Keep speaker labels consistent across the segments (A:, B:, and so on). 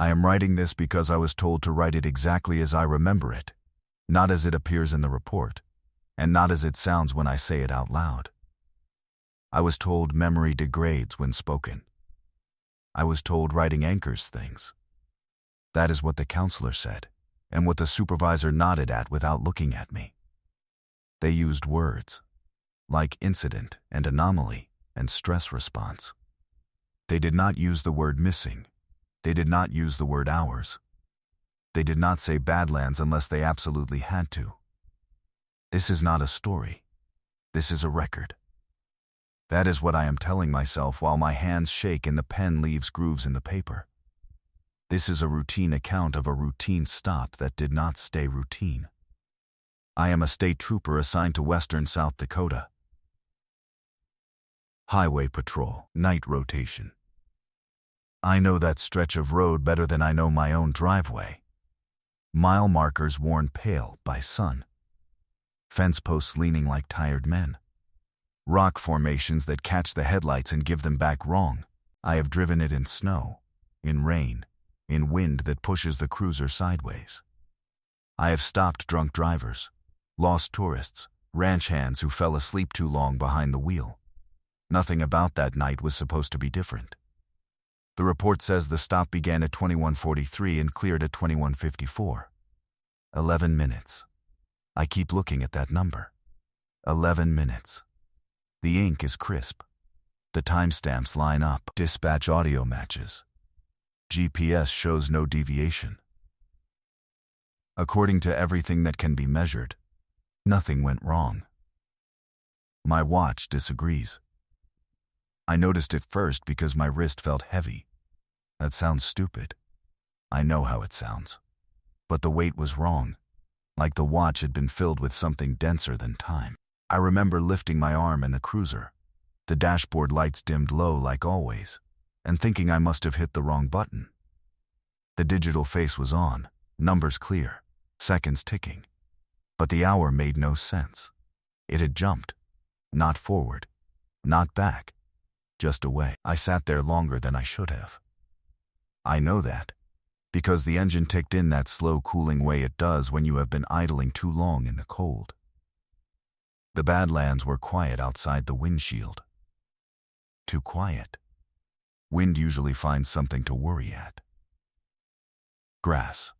A: I am writing this because I was told to write it exactly as I remember it, not as it appears in the report, and not as it sounds when I say it out loud. I was told memory degrades when spoken. I was told writing anchors things. That is what the counselor said, and what the supervisor nodded at without looking at me. They used words, like incident and anomaly and stress response. They did not use the word missing. They did not use the word hours. They did not say Badlands unless they absolutely had to. This is not a story. This is a record. That is what I am telling myself while my hands shake and the pen leaves grooves in the paper. This is a routine account of a routine stop that did not stay routine. I am a state trooper assigned to western South Dakota. Highway patrol, night rotation. I know that stretch of road better than I know my own driveway. Mile markers worn pale by sun. Fence posts leaning like tired men. Rock formations that catch the headlights and give them back wrong. I have driven it in snow, in rain, in wind that pushes the cruiser sideways. I have stopped drunk drivers, lost tourists, ranch hands who fell asleep too long behind the wheel. Nothing about that night was supposed to be different. The report says the stop began at 21:43 and cleared at 21:54. 11 minutes. I keep looking at that number. 11 minutes. The ink is crisp. The timestamps line up. Dispatch audio matches. GPS shows no deviation. According to everything that can be measured, nothing went wrong. My watch disagrees. I noticed it first because my wrist felt heavy. That sounds stupid. I know how it sounds. But the weight was wrong, like the watch had been filled with something denser than time. I remember lifting my arm in the cruiser, the dashboard lights dimmed low like always, and thinking I must have hit the wrong button. The digital face was on, numbers clear, seconds ticking. But the hour made no sense. It had jumped. Not forward, not back, just away. I sat there longer than I should have. I know that, because the engine ticked in that slow cooling way it does when you have been idling too long in the cold. The Badlands were quiet outside the windshield. Too quiet. Wind usually finds something to worry at. Grass.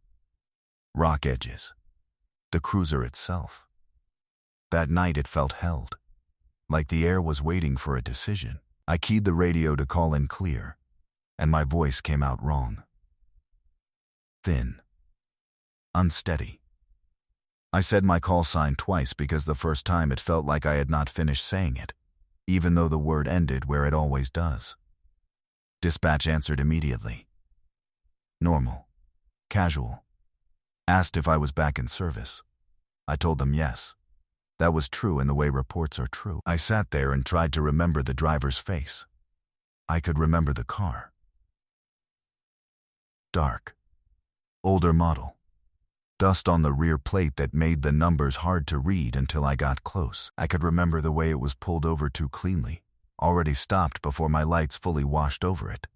A: Rock edges. The cruiser itself. That night it felt held, like the air was waiting for a decision. I keyed the radio to call in clear, and my voice came out wrong. Thin. Unsteady. I said my call sign twice because the first time it felt like I had not finished saying it, even though the word ended where it always does. Dispatch answered immediately. Normal. Casual. Asked if I was back in service. I told them yes. That was true in the way reports are true. I sat there and tried to remember the driver's face. I could remember the car. Dark. Older model. Dust on the rear plate that made the numbers hard to read until I got close. I could remember the way it was pulled over too cleanly, already stopped before my lights fully washed over it.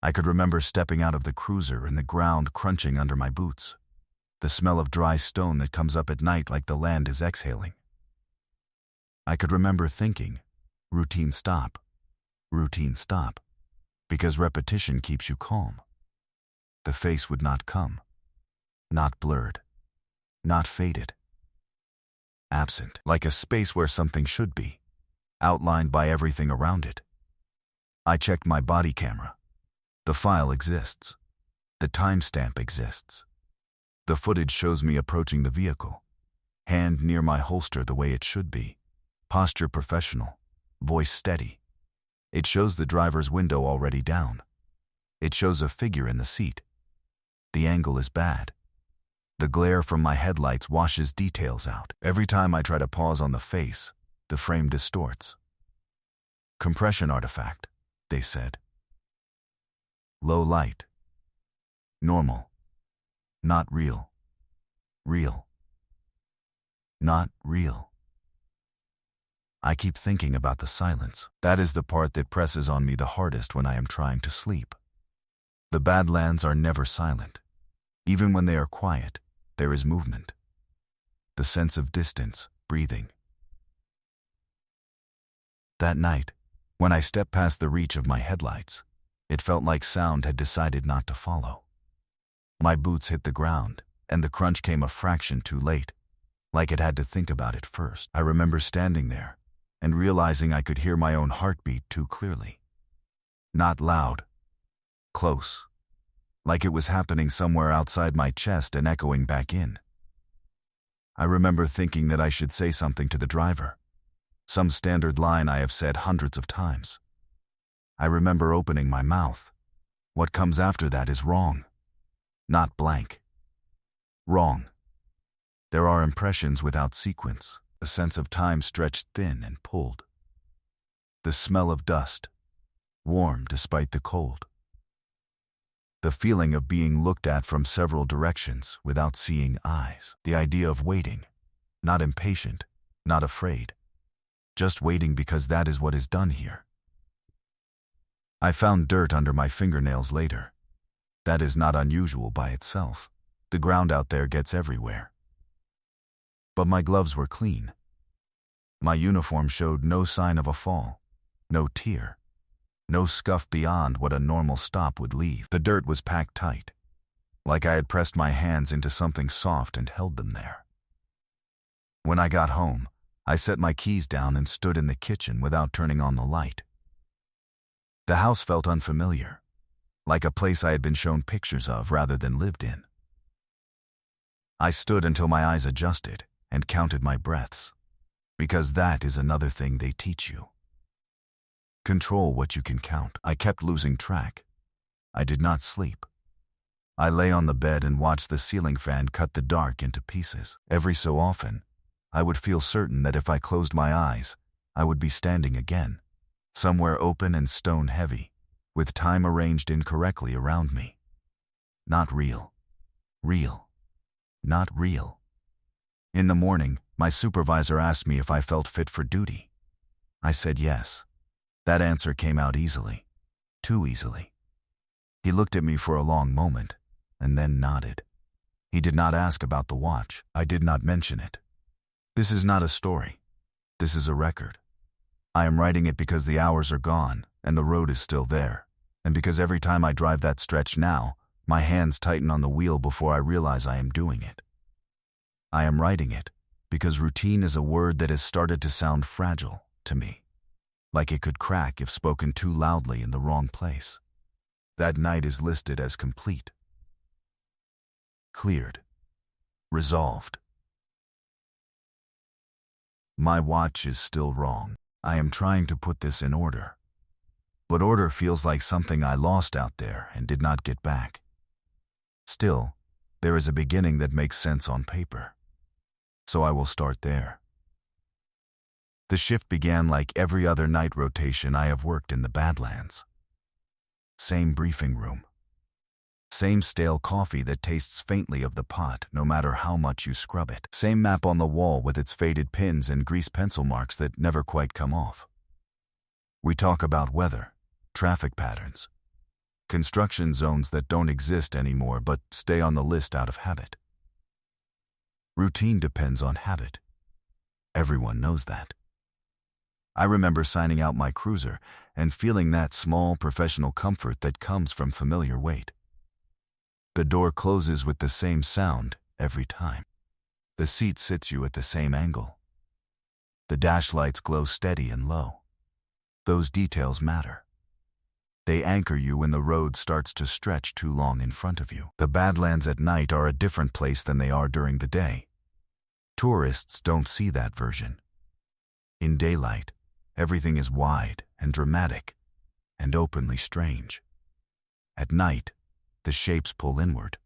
A: I could remember stepping out of the cruiser and the ground crunching under my boots, the smell of dry stone that comes up at night like the land is exhaling. I could remember thinking, routine stop, because repetition keeps you calm. The face would not come. Not blurred. Not faded. Absent, like a space where something should be, outlined by everything around it. I checked my body camera. The file exists. The timestamp exists. The footage shows me approaching the vehicle, hand near my holster the way it should be, posture professional, voice steady. It shows the driver's window already down. It shows a figure in the seat. The angle is bad. The glare from my headlights washes details out. Every time I try to pause on the face, the frame distorts. Compression artifact, they said. Low light. Normal. Not real. Real. Not real. I keep thinking about the silence. That is the part that presses on me the hardest when I am trying to sleep. The Badlands are never silent. Even when they are quiet, there is movement. The sense of distance, breathing. That night, when I stepped past the reach of my headlights, it felt like sound had decided not to follow. My boots hit the ground, and the crunch came a fraction too late, like it had to think about it first. I remember standing there and realizing I could hear my own heartbeat too clearly. Not loud, close, like it was happening somewhere outside my chest and echoing back in. I remember thinking that I should say something to the driver, some standard line I have said hundreds of times. I remember opening my mouth. What comes after that is wrong, not blank. Wrong. There are impressions without sequence, a sense of time stretched thin and pulled. The smell of dust, warm despite the cold. The feeling of being looked at from several directions without seeing eyes. The idea of waiting, not impatient, not afraid, just waiting because that is what is done here. I found dirt under my fingernails later. That is not unusual by itself. The ground out there gets everywhere. But my gloves were clean. My uniform showed no sign of a fall, no tear, no scuff beyond what a normal stop would leave. The dirt was packed tight, like I had pressed my hands into something soft and held them there. When I got home, I set my keys down and stood in the kitchen without turning on the light. The house felt unfamiliar, like a place I had been shown pictures of rather than lived in. I stood until my eyes adjusted and counted my breaths, because that is another thing they teach you. Control what you can count. I kept losing track. I did not sleep. I lay on the bed and watched the ceiling fan cut the dark into pieces. Every so often, I would feel certain that if I closed my eyes, I would be standing again, somewhere open and stone heavy, with time arranged incorrectly around me. Not real. Real. Not real. In the morning, my supervisor asked me if I felt fit for duty. I said yes. That answer came out easily. Too easily. He looked at me for a long moment, and then nodded. He did not ask about the watch. I did not mention it. This is not a story. This is a record. I am writing it because the hours are gone, and the road is still there, and because every time I drive that stretch now, my hands tighten on the wheel before I realize I am doing it. I am writing it because routine is a word that has started to sound fragile to me, like it could crack if spoken too loudly in the wrong place. That night is listed as complete. Cleared. Resolved. My watch is still wrong. I am trying to put this in order. But order feels like something I lost out there and did not get back. Still, there is a beginning that makes sense on paper. So I will start there. The shift began like every other night rotation I have worked in the Badlands. Same briefing room. Same stale coffee that tastes faintly of the pot no matter how much you scrub it. Same map on the wall with its faded pins and grease pencil marks that never quite come off. We talk about weather, traffic patterns, construction zones that don't exist anymore but stay on the list out of habit. Routine depends on habit. Everyone knows that. I remember signing out my cruiser and feeling that small professional comfort that comes from familiar weight. The door closes with the same sound every time. The seat sits you at the same angle. The dash lights glow steady and low. Those details matter. They anchor you when the road starts to stretch too long in front of you. The Badlands at night are a different place than they are during the day. Tourists don't see that version. In daylight, everything is wide and dramatic and openly strange. At night, the shapes pull inward.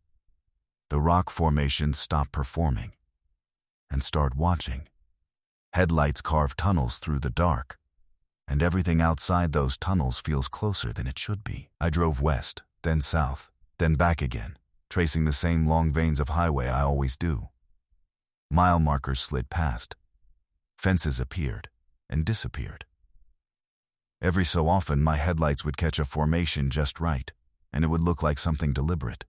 A: The rock formations stop performing and start watching. Headlights carve tunnels through the dark, and everything outside those tunnels feels closer than it should be. I drove west, then south, then back again, tracing the same long veins of highway I always do. Mile markers slid past. Fences appeared and disappeared. Every so often, my headlights would catch a formation just right, and it would look like something deliberate,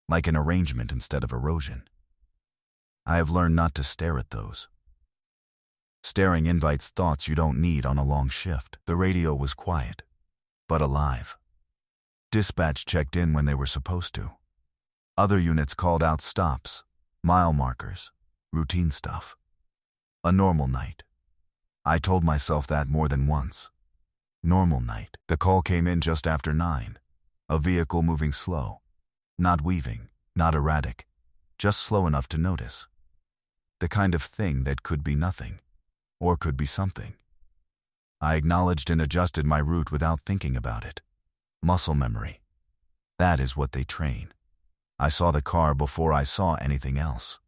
A: like an arrangement instead of erosion. I have learned not to stare at those. Staring invites thoughts you don't need on a long shift. The radio was quiet, but alive. Dispatch checked in when they were supposed to. Other units called out stops, mile markers, routine stuff. A normal night. I told myself that more than once. Normal night. The call came in just after 9. A vehicle moving slow. Not weaving, not erratic, just slow enough to notice. The kind of thing that could be nothing, or could be something. I acknowledged and adjusted my route without thinking about it. Muscle memory. That is what they train. I saw the car before I saw anything else.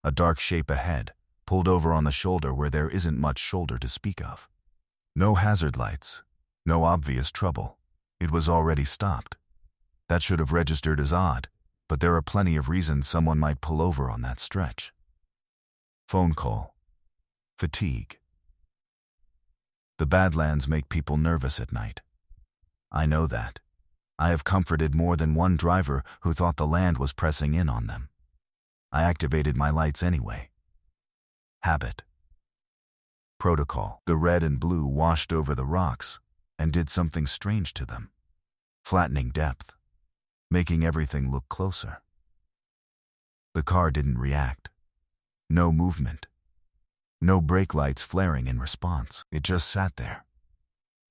A: A dark shape ahead, pulled over on the shoulder where there isn't much shoulder to speak of. No hazard lights, no obvious trouble. It was already stopped. That should have registered as odd, but there are plenty of reasons someone might pull over on that stretch. Phone call. Fatigue. The Badlands make people nervous at night. I know that. I have comforted more than one driver who thought the land was pressing in on them. I activated my lights anyway. Habit. Protocol. The red and blue washed over the rocks and did something strange to them, flattening depth, making everything look closer. The car didn't react. No movement. No brake lights flaring in response. It just sat there,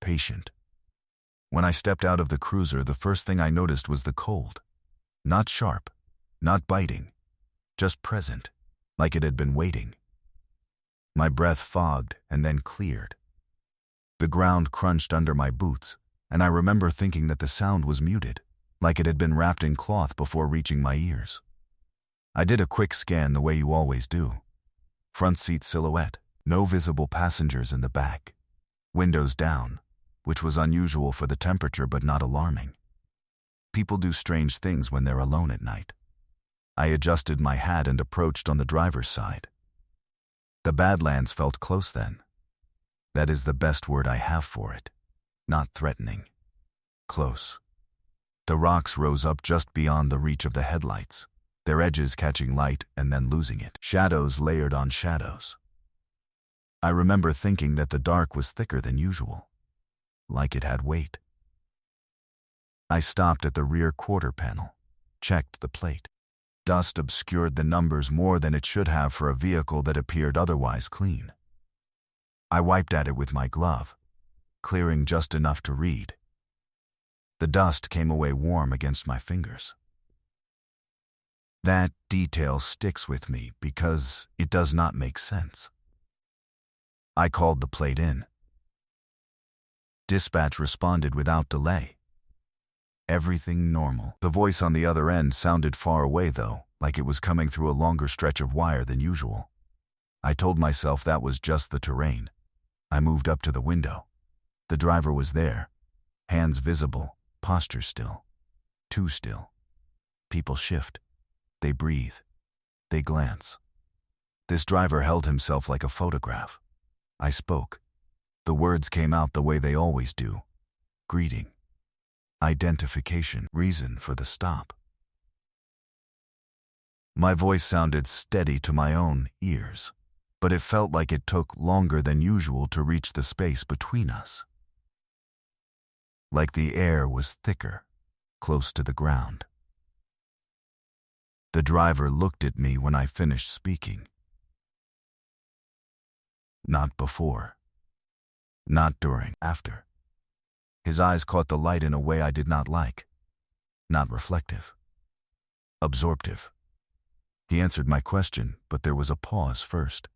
A: patient. When I stepped out of the cruiser, the first thing I noticed was the cold. Not sharp, not biting, just present, like it had been waiting. My breath fogged and then cleared. The ground crunched under my boots, and I remember thinking that the sound was muted, like it had been wrapped in cloth before reaching my ears. I did a quick scan the way you always do. Front seat silhouette, no visible passengers in the back. Windows down, which was unusual for the temperature but not alarming. People do strange things when they're alone at night. I adjusted my hat and approached on the driver's side. The Badlands felt close then. That is the best word I have for it. Not threatening. Close. The rocks rose up just beyond the reach of the headlights, their edges catching light and then losing it. Shadows layered on shadows. I remember thinking that the dark was thicker than usual, like it had weight. I stopped at the rear quarter panel, checked the plate. Dust obscured the numbers more than it should have for a vehicle that appeared otherwise clean. I wiped at it with my glove, clearing just enough to read. The dust came away warm against my fingers. That detail sticks with me because it does not make sense. I called the plate in. Dispatch responded without delay. Everything normal. The voice on the other end sounded far away though, like it was coming through a longer stretch of wire than usual. I told myself that was just the terrain. I moved up to the window. The driver was there, hands visible, posture still. Too still. People shift. They breathe. They glance. This driver held himself like a photograph. I spoke. The words came out the way they always do. Greeting. Identification. Reason for the stop. My voice sounded steady to my own ears, but it felt like it took longer than usual to reach the space between us. Like the air was thicker, close to the ground. The driver looked at me when I finished speaking. Not before. Not during. After. His eyes caught the light in a way I did not like. Not reflective. Absorptive. He answered my question, but there was a pause first.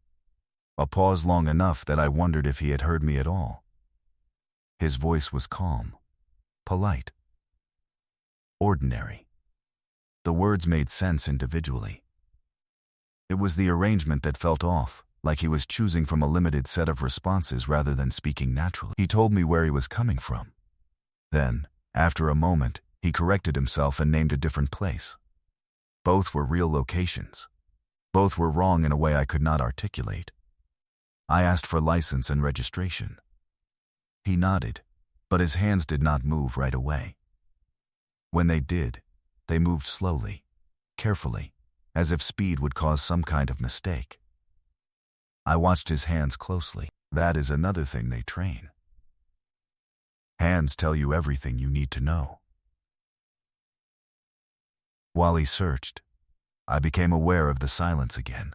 A: A pause long enough that I wondered if he had heard me at all. His voice was calm, polite, ordinary. The words made sense individually. It was the arrangement that felt off, like he was choosing from a limited set of responses rather than speaking naturally. He told me where he was coming from. Then, after a moment, he corrected himself and named a different place. Both were real locations. Both were wrong in a way I could not articulate. I asked for license and registration. He nodded, but his hands did not move right away. When they did, they moved slowly, carefully, as if speed would cause some kind of mistake. I watched his hands closely. That is another thing they train. Hands tell you everything you need to know. While he searched, I became aware of the silence again.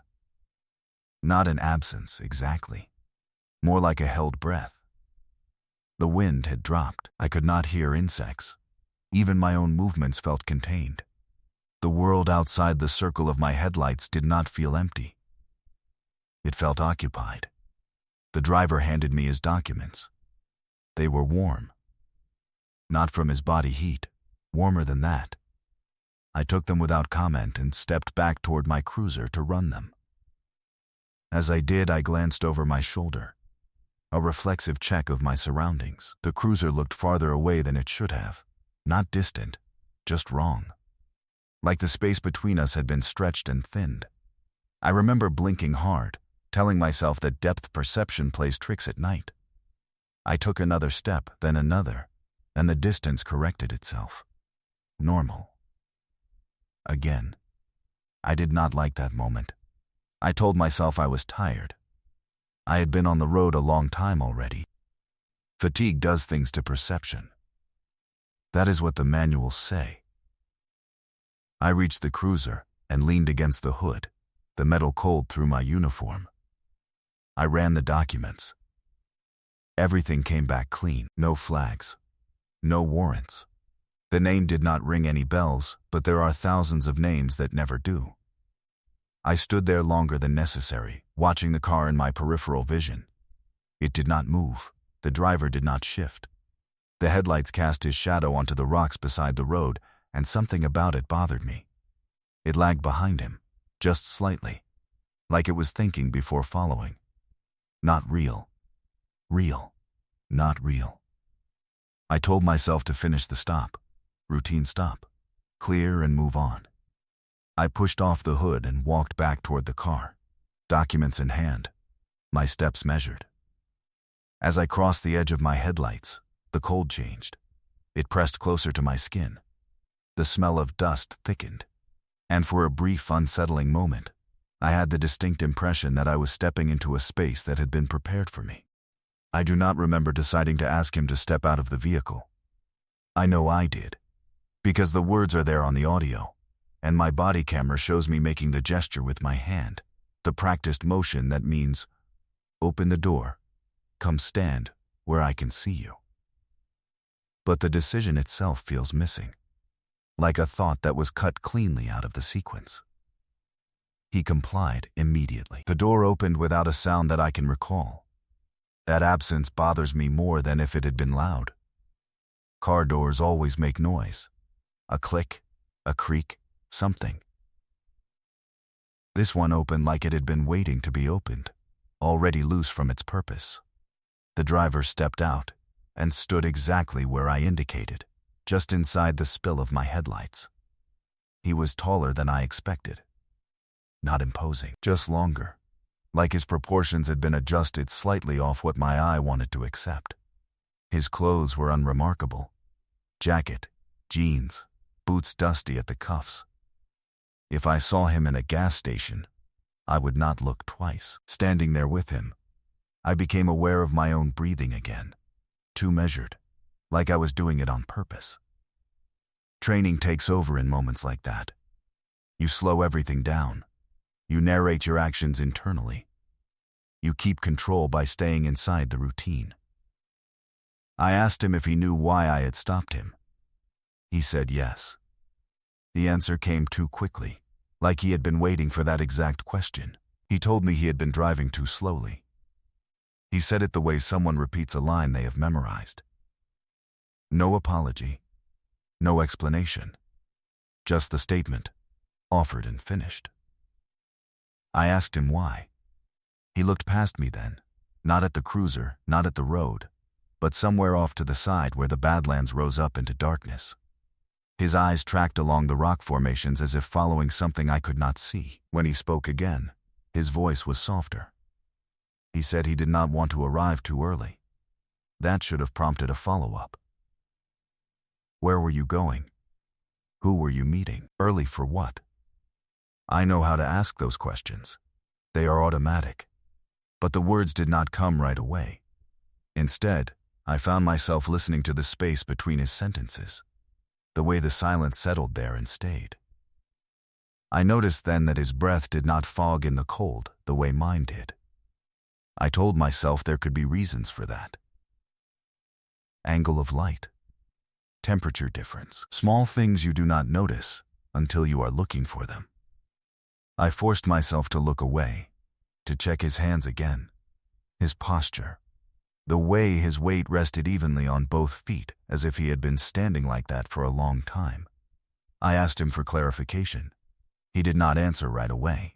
A: Not an absence, exactly. More like a held breath. The wind had dropped. I could not hear insects. Even my own movements felt contained. The world outside the circle of my headlights did not feel empty. It felt occupied. The driver handed me his documents. They were warm. Not from his body heat, warmer than that. I took them without comment and stepped back toward my cruiser to run them. As I did, I glanced over my shoulder. A reflexive check of my surroundings. The cruiser looked farther away than it should have. Not distant, just wrong. Like the space between us had been stretched and thinned. I remember blinking hard, telling myself that depth perception plays tricks at night. I took another step, then another, and the distance corrected itself. Normal. Again. I did not like that moment. I told myself I was tired. I had been on the road a long time already. Fatigue does things to perception. That is what the manuals say. I reached the cruiser and leaned against the hood, the metal cold through my uniform. I ran the documents. Everything came back clean. No flags. No warrants. The name did not ring any bells, but there are thousands of names that never do. I stood there longer than necessary, watching the car in my peripheral vision. It did not move. The driver did not shift. The headlights cast his shadow onto the rocks beside the road, and something about it bothered me. It lagged behind him, just slightly, like it was thinking before following. Not real. Real. Not real. I told myself to finish the stop. Routine stop. Clear and move on. I pushed off the hood and walked back toward the car, documents in hand, my steps measured. As I crossed the edge of my headlights, the cold changed. It pressed closer to my skin. The smell of dust thickened, and for a brief, unsettling moment, I had the distinct impression that I was stepping into a space that had been prepared for me. I do not remember deciding to ask him to step out of the vehicle. I know I did, because the words are there on the audio, and my body camera shows me making the gesture with my hand, the practiced motion that means, open the door, come stand where I can see you. But the decision itself feels missing, like a thought that was cut cleanly out of the sequence. He complied immediately. The door opened without a sound that I can recall. That absence bothers me more than if it had been loud. Car doors always make noise. A click, a creak, something. This one opened like it had been waiting to be opened, already loose from its purpose. The driver stepped out and stood exactly where I indicated, just inside the spill of my headlights. He was taller than I expected. Not imposing, just longer, like his proportions had been adjusted slightly off what my eye wanted to accept. His clothes were unremarkable. Jacket, jeans, boots dusty at the cuffs. If I saw him in a gas station, I would not look twice. Standing there with him, I became aware of my own breathing again, too measured, like I was doing it on purpose. Training takes over in moments like that. You slow everything down. You narrate your actions internally. You keep control by staying inside the routine. I asked him if he knew why I had stopped him. He said yes. The answer came too quickly, like he had been waiting for that exact question. He told me he had been driving too slowly. He said it the way someone repeats a line they have memorized. No apology, no explanation, just the statement, offered and finished. I asked him why. He looked past me then, not at the cruiser, not at the road, but somewhere off to the side where the Badlands rose up into darkness. His eyes tracked along the rock formations as if following something I could not see. When he spoke again, his voice was softer. He said he did not want to arrive too early. That should have prompted a follow-up. Where were you going? Who were you meeting? Early for what? I know how to ask those questions. They are automatic. But the words did not come right away. Instead, I found myself listening to the space between his sentences, the way the silence settled there and stayed. I noticed then that his breath did not fog in the cold the way mine did. I told myself there could be reasons for that. Angle of light, temperature difference, small things you do not notice until you are looking for them. I forced myself to look away, to check his hands again, his posture, the way his weight rested evenly on both feet as if he had been standing like that for a long time. I asked him for clarification. He did not answer right away.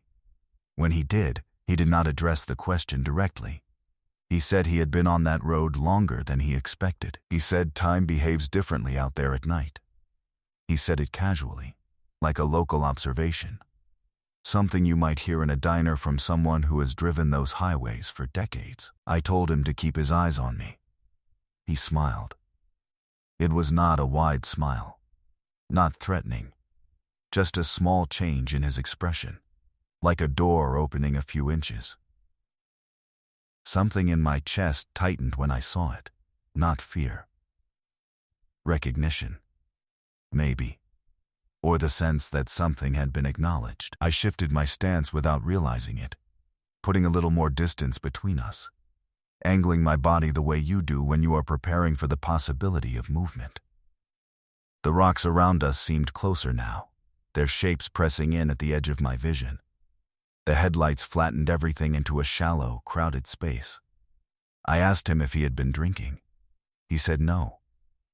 A: When he did not address the question directly. He said he had been on that road longer than he expected. He said time behaves differently out there at night. He said it casually, like a local observation. Something you might hear in a diner from someone who has driven those highways for decades. I told him to keep his eyes on me. He smiled. It was not a wide smile, not threatening, just a small change in his expression, like a door opening a few inches. Something in my chest tightened when I saw it, not fear. Recognition, maybe. Or the sense that something had been acknowledged. I shifted my stance without realizing it, putting a little more distance between us, angling my body the way you do when you are preparing for the possibility of movement. The rocks around us seemed closer now, their shapes pressing in at the edge of my vision. The headlights flattened everything into a shallow, crowded space. I asked him if he had been drinking. He said no.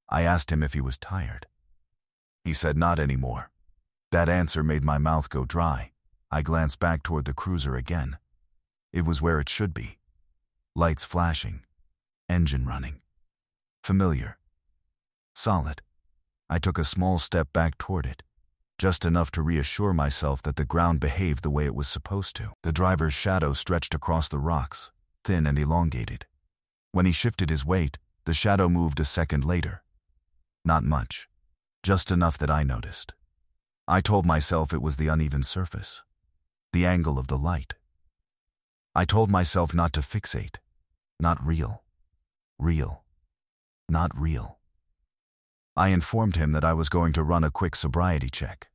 A: I asked him if he was tired. He said not anymore. That answer made my mouth go dry. I glanced back toward the cruiser again. It was where it should be. Lights flashing. Engine running. Familiar. Solid. I took a small step back toward it, just enough to reassure myself that the ground behaved the way it was supposed to. The driver's shadow stretched across the rocks, thin and elongated. When he shifted his weight, the shadow moved a second later. Not much. Just enough that I noticed. I told myself it was the uneven surface, the angle of the light. I told myself not to fixate, not real, not real. I informed him that I was going to run a quick sobriety check.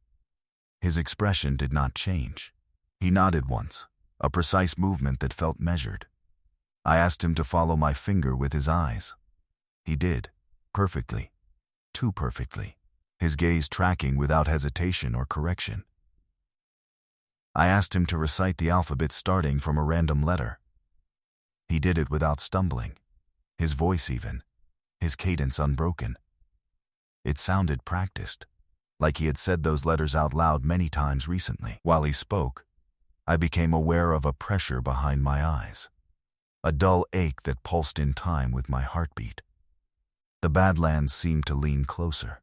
A: His expression did not change. He nodded once, a precise movement that felt measured. I asked him to follow my finger with his eyes. He did, perfectly, too perfectly. His gaze tracking without hesitation or correction. I asked him to recite the alphabet starting from a random letter. He did it without stumbling, his voice even, his cadence unbroken. It sounded practiced, like he had said those letters out loud many times recently. While he spoke, I became aware of a pressure behind my eyes, a dull ache that pulsed in time with my heartbeat. The Badlands seemed to lean closer.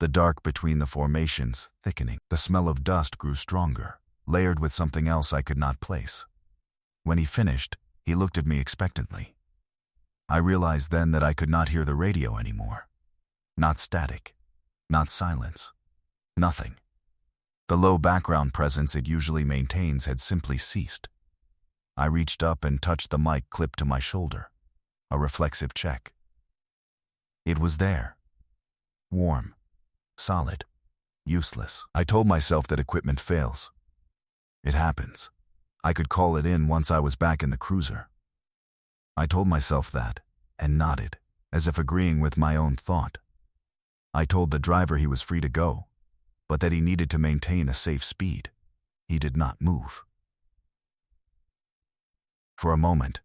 A: The dark between the formations thickening. The smell of dust grew stronger, layered with something else I could not place. When he finished, he looked at me expectantly. I realized then that I could not hear the radio anymore. Not static, not silence, nothing. The low background presence it usually maintains had simply ceased. I reached up and touched the mic clipped to my shoulder, a reflexive check. It was there, warm. Solid. Useless. I told myself that equipment fails. It happens. I could call it in once I was back in the cruiser. I told myself that, and nodded, as if agreeing with my own thought. I told the driver he was free to go, but that he needed to maintain a safe speed. He did not move. For a moment,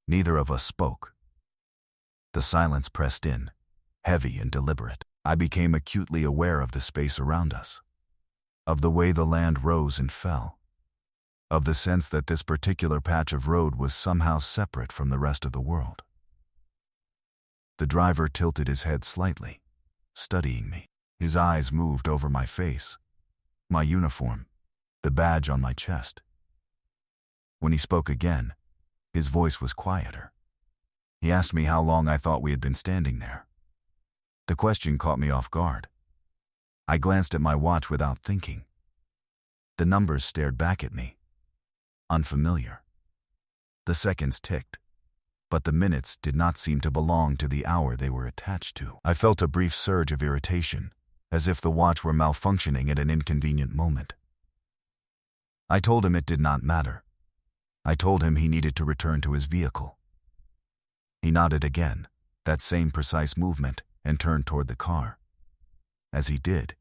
A: neither of us spoke. The silence pressed in, heavy and deliberate. I became acutely aware of the space around us, of the way the land rose and fell, of the sense that this particular patch of road was somehow separate from the rest of the world. The driver tilted his head slightly, studying me. His eyes moved over my face, my uniform, the badge on my chest. When he spoke again, his voice was quieter. He asked me how long I thought we had been standing there. The question caught me off guard. I glanced at my watch without thinking. The numbers stared back at me. Unfamiliar. The seconds ticked, but the minutes did not seem to belong to the hour they were attached to. I felt a brief surge of irritation, as if the watch were malfunctioning at an inconvenient moment. I told him it did not matter. I told him he needed to return to his vehicle. He nodded again, that same precise movement, and turned toward the car. As he did,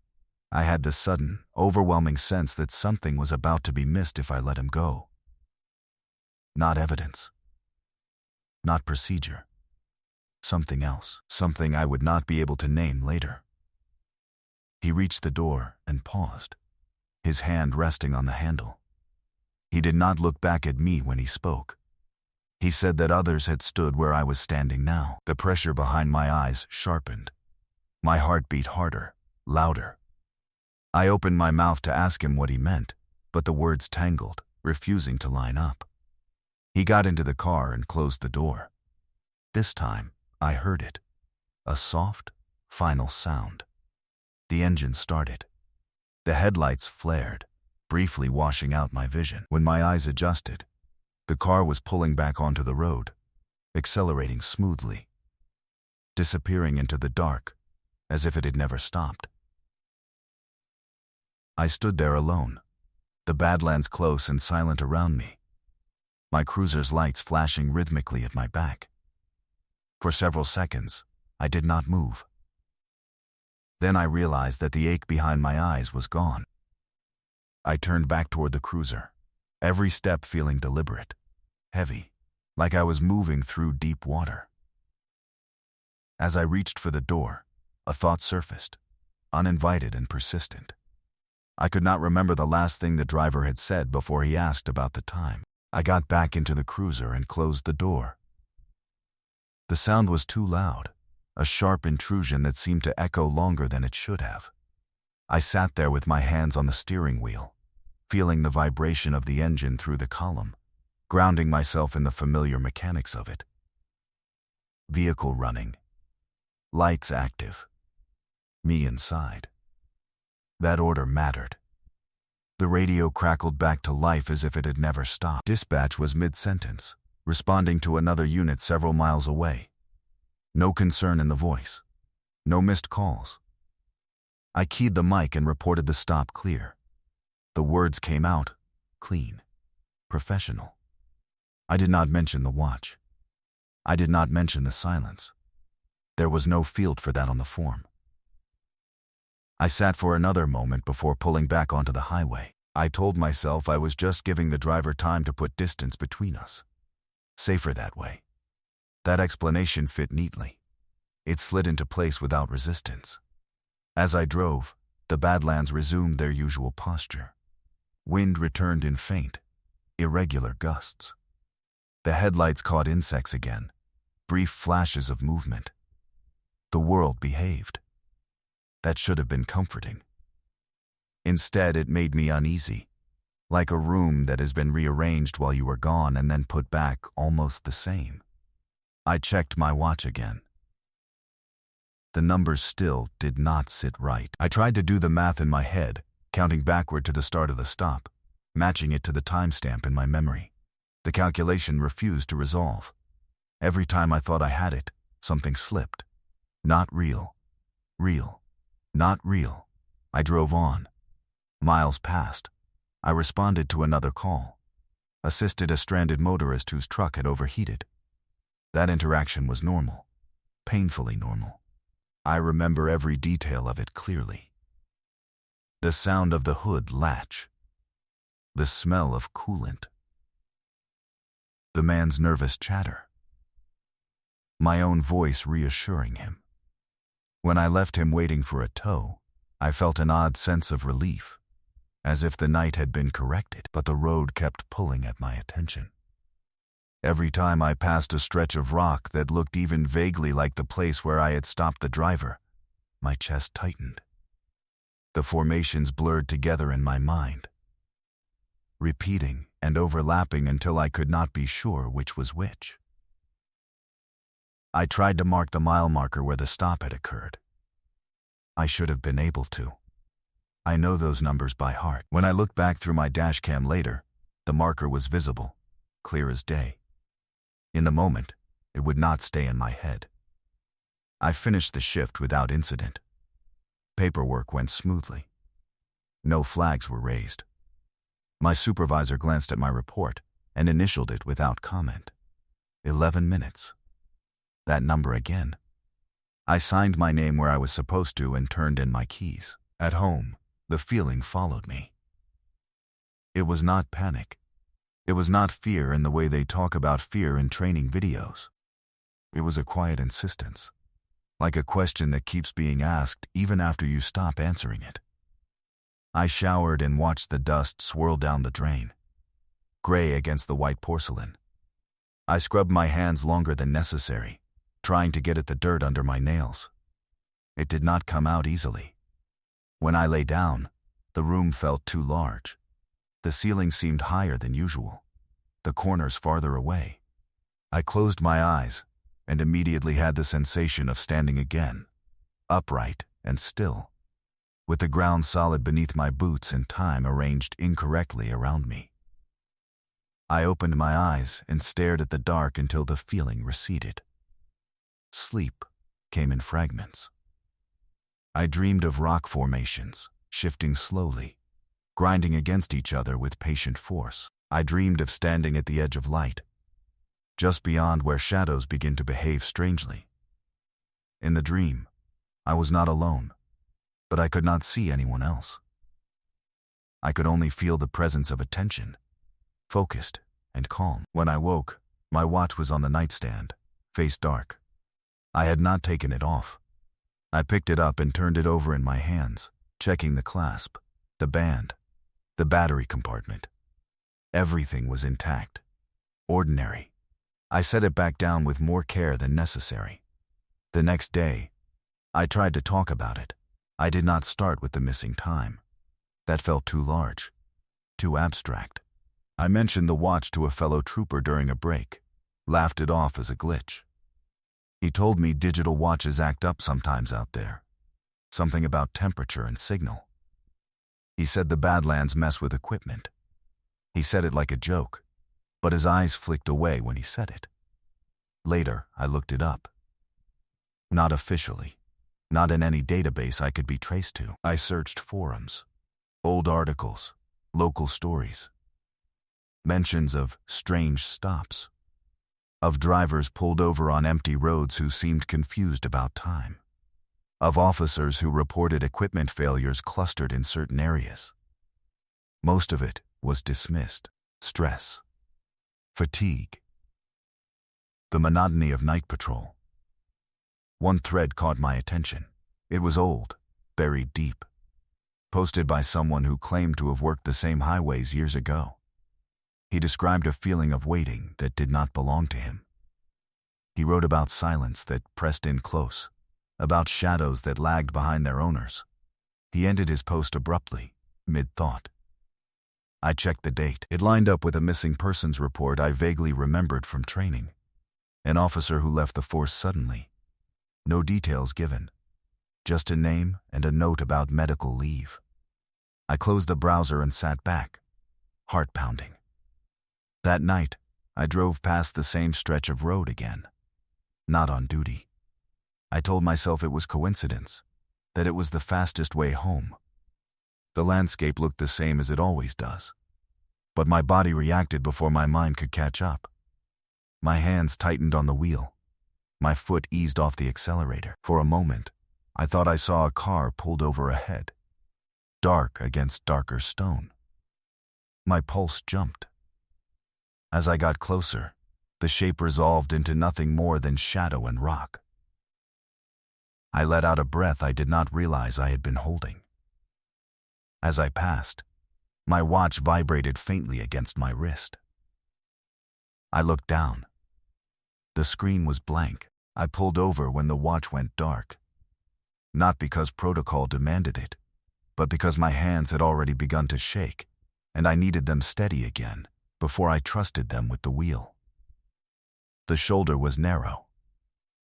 A: I had the sudden, overwhelming sense that something was about to be missed if I let him go. Not evidence. Not procedure. Something else. Something I would not be able to name later. He reached the door and paused, his hand resting on the handle. He did not look back at me when he spoke. He said that others had stood where I was standing now. The pressure behind my eyes sharpened. My heart beat harder, louder. I opened my mouth to ask him what he meant, but the words tangled, refusing to line up. He got into the car and closed the door. This time, I heard it. A soft, final sound. The engine started. The headlights flared, briefly washing out my vision. When my eyes adjusted, the car was pulling back onto the road, accelerating smoothly, disappearing into the dark, as if it had never stopped. I stood there alone, the Badlands close and silent around me, my cruiser's lights flashing rhythmically at my back. For several seconds, I did not move. Then I realized that the ache behind my eyes was gone. I turned back toward the cruiser, every step feeling deliberate, heavy, like I was moving through deep water. As I reached for the door, a thought surfaced, uninvited and persistent. I could not remember the last thing the driver had said before he asked about the time. I got back into the cruiser and closed the door. The sound was too loud, a sharp intrusion that seemed to echo longer than it should have. I sat there with my hands on the steering wheel, feeling the vibration of the engine through the column, grounding myself in the familiar mechanics of it. Vehicle running. Lights active. Me inside. That order mattered. The radio crackled back to life as if it had never stopped. Dispatch was mid-sentence, responding to another unit several miles away. No concern in the voice. No missed calls. I keyed the mic and reported the stop clear. The words came out, clean, professional. I did not mention the watch. I did not mention the silence. There was no field for that on the form. I sat for another moment before pulling back onto the highway. I told myself I was just giving the driver time to put distance between us. Safer that way. That explanation fit neatly. It slid into place without resistance. As I drove, the Badlands resumed their usual posture. Wind returned in faint, irregular gusts. The headlights caught insects again, brief flashes of movement. The world behaved. That should have been comforting. Instead, it made me uneasy, like a room that has been rearranged while you were gone and then put back almost the same. I checked my watch again. The numbers still did not sit right. I tried to do the math in my head, counting backward to the start of the stop, matching it to the timestamp in my memory. The calculation refused to resolve. Every time I thought I had it, something slipped. Not real. Real. Not real. I drove on. Miles passed. I responded to another call. Assisted a stranded motorist whose truck had overheated. That interaction was normal. Painfully normal. I remember every detail of it clearly. The sound of the hood latch. The smell of coolant. The man's nervous chatter. My own voice reassuring him. When I left him waiting for a tow, I felt an odd sense of relief, as if the night had been corrected, but the road kept pulling at my attention. Every time I passed a stretch of rock that looked even vaguely like the place where I had stopped the driver, my chest tightened. The formations blurred together in my mind, repeating and overlapping until I could not be sure which was which. I tried to mark the mile marker where the stop had occurred. I should have been able to. I know those numbers by heart. When I looked back through my dash cam later, the marker was visible, clear as day. In the moment, it would not stay in my head. I finished the shift without incident. Paperwork went smoothly. No flags were raised. My supervisor glanced at my report and initialed it without comment. 11 minutes. That number again. I signed my name where I was supposed to and turned in my keys. At home, the feeling followed me. It was not panic. It was not fear in the way they talk about fear in training videos. It was a quiet insistence, like a question that keeps being asked even after you stop answering it. I showered and watched the dust swirl down the drain, gray against the white porcelain. I scrubbed my hands longer than necessary, trying to get at the dirt under my nails. It did not come out easily. When I lay down, the room felt too large. The ceiling seemed higher than usual, the corners farther away. I closed my eyes and immediately had the sensation of standing again, upright and still, with the ground solid beneath my boots and time arranged incorrectly around me. I opened my eyes and stared at the dark until the feeling receded. Sleep came in fragments. I dreamed of rock formations, shifting slowly, grinding against each other with patient force. I dreamed of standing at the edge of light, just beyond where shadows begin to behave strangely. In the dream, I was not alone, but I could not see anyone else. I could only feel the presence of attention, focused and calm. When I woke, my watch was on the nightstand, face dark. I had not taken it off. I picked it up and turned it over in my hands, checking the clasp, the band, the battery compartment. Everything was intact, ordinary. I set it back down with more care than necessary. The next day, I tried to talk about it. I did not start with the missing time. That felt too large, too abstract. I mentioned the watch to a fellow trooper during a break, laughed it off as a glitch. He told me digital watches act up sometimes out there, something about temperature and signal. He said the Badlands mess with equipment. He said it like a joke, but his eyes flicked away when he said it. Later, I looked it up. Not officially, not in any database I could be traced to. I searched forums, old articles, local stories, mentions of strange stops, of drivers pulled over on empty roads who seemed confused about time, of officers who reported equipment failures clustered in certain areas. Most of it was dismissed. Stress, fatigue, the monotony of night patrol. One thread caught my attention. It was old, buried deep, posted by someone who claimed to have worked the same highways years ago. He described a feeling of waiting that did not belong to him. He wrote about silence that pressed in close, about shadows that lagged behind their owners. He ended his post abruptly, mid-thought. I checked the date. It lined up with a missing persons report I vaguely remembered from training. An officer who left the force suddenly. No details given. Just a name and a note about medical leave. I closed the browser and sat back, heart pounding. That night, I drove past the same stretch of road again. Not on duty. I told myself it was coincidence, that it was the fastest way home. The landscape looked the same as it always does. But my body reacted before my mind could catch up. My hands tightened on the wheel. My foot eased off the accelerator. For a moment, I thought I saw a car pulled over ahead, dark against darker stone. My pulse jumped. As I got closer, the shape resolved into nothing more than shadow and rock. I let out a breath I did not realize I had been holding. As I passed, my watch vibrated faintly against my wrist. I looked down. The screen was blank. I pulled over when the watch went dark. Not because protocol demanded it, but because my hands had already begun to shake, and I needed them steady again before I trusted them with the wheel. The shoulder was narrow.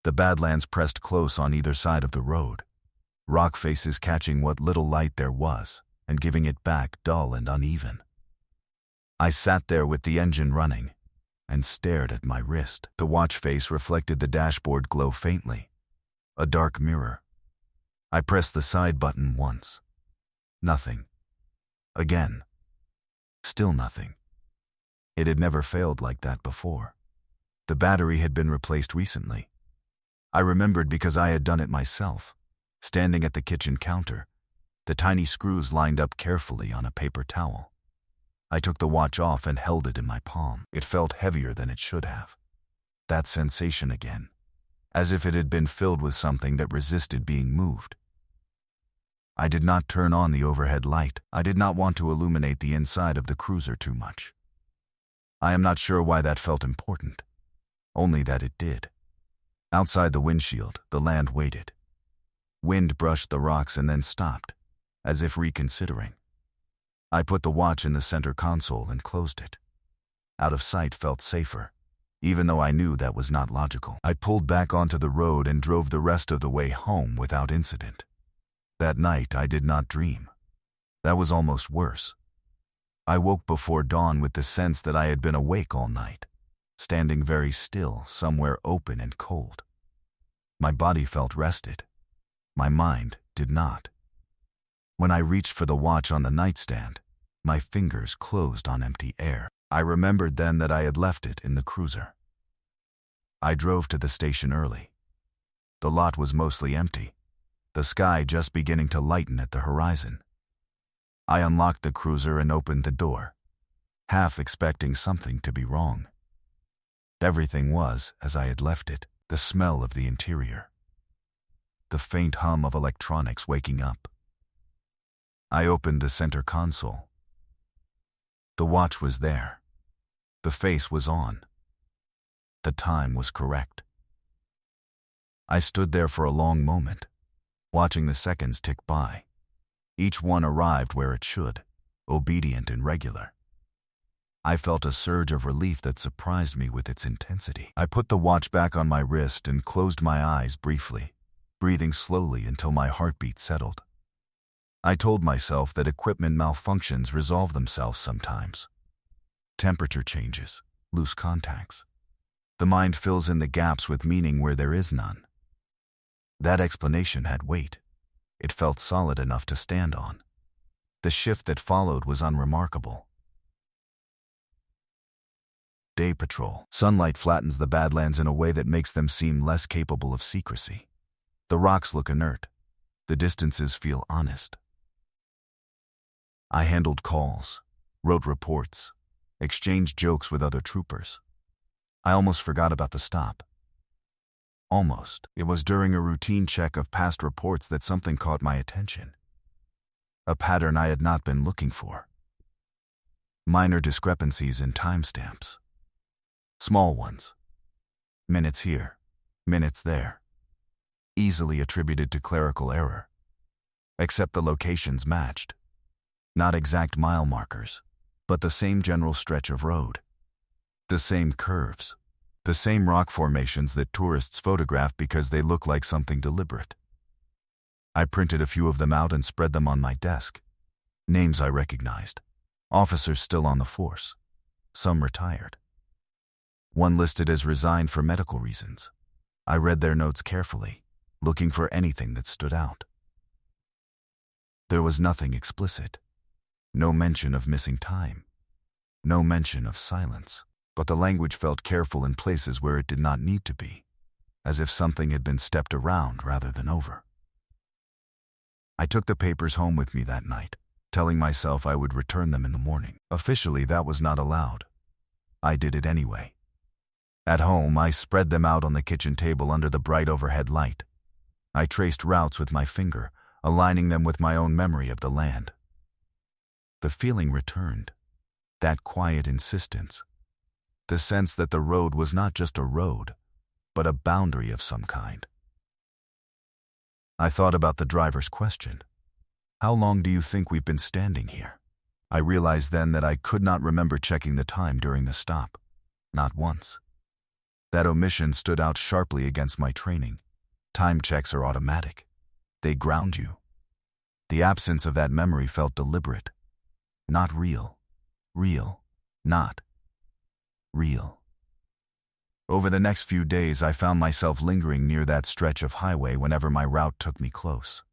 A: The Badlands pressed close on either side of the road, rock faces catching what little light there was. and giving it back dull and uneven. I sat there with the engine running and stared at my wrist. The watch face reflected the dashboard glow faintly, a dark mirror. I pressed the side button once. Nothing. Again. Still nothing. It had never failed like that before. The battery had been replaced recently. I remembered because I had done it myself, standing at the kitchen counter, the tiny screws lined up carefully on a paper towel. I took the watch off and held it in my palm. It felt heavier than it should have. That sensation again, as if it had been filled with something that resisted being moved. I did not turn on the overhead light. I did not want to illuminate the inside of the cruiser too much. I am not sure why that felt important, only that it did. Outside the windshield, the land waited. Wind brushed the rocks and then stopped, as if reconsidering. I put the watch in the center console and closed it. Out of sight felt safer, even though I knew that was not logical. I pulled back onto the road and drove the rest of the way home without incident. That night I did not dream. That was almost worse. I woke before dawn with the sense that I had been awake all night, standing very still, somewhere open and cold. My body felt rested. My mind did not. When I reached for the watch on the nightstand, my fingers closed on empty air. I remembered then that I had left it in the cruiser. I drove to the station early. The lot was mostly empty, the sky just beginning to lighten at the horizon. I unlocked the cruiser and opened the door, half expecting something to be wrong. Everything was as I had left it, the smell of the interior, the faint hum of electronics waking up. I opened the center console. The watch was there. The face was on. The time was correct. I stood there for a long moment, watching the seconds tick by. Each one arrived where it should, obedient and regular. I felt a surge of relief that surprised me with its intensity. I put the watch back on my wrist and closed my eyes briefly, breathing slowly until my heartbeat settled. I told myself that equipment malfunctions resolve themselves sometimes. Temperature changes, loose contacts. The mind fills in the gaps with meaning where there is none. That explanation had weight. It felt solid enough to stand on. The shift that followed was unremarkable. Day patrol. Sunlight flattens the Badlands in a way that makes them seem less capable of secrecy. The rocks look inert. The distances feel honest. I handled calls, wrote reports, exchanged jokes with other troopers. I almost forgot about the stop. Almost. It was during a routine check of past reports that something caught my attention. A pattern I had not been looking for. Minor discrepancies in timestamps. Small ones. Minutes here, minutes there. Easily attributed to clerical error. Except the locations matched. Not exact mile markers, but the same general stretch of road. The same curves. The same rock formations that tourists photograph because they look like something deliberate. I printed a few of them out and spread them on my desk. Names I recognized. Officers still on the force. Some retired. One listed as resigned for medical reasons. I read their notes carefully, looking for anything that stood out. There was nothing explicit. No mention of missing time. No mention of silence. But the language felt careful in places where it did not need to be, as if something had been stepped around rather than over. I took the papers home with me that night, telling myself I would return them in the morning. Officially, that was not allowed. I did it anyway. At home, I spread them out on the kitchen table under the bright overhead light. I traced routes with my finger, aligning them with my own memory of the land. The feeling returned, that quiet insistence. The sense that the road was not just a road, but a boundary of some kind. I thought about the driver's question. How long do you think we've been standing here? I realized then that I could not remember checking the time during the stop. Not once. That omission stood out sharply against my training. Time checks are automatic. They ground you. The absence of that memory felt deliberate. Not real. Real. Not real. Over the next few days, I found myself lingering near that stretch of highway whenever my route took me close.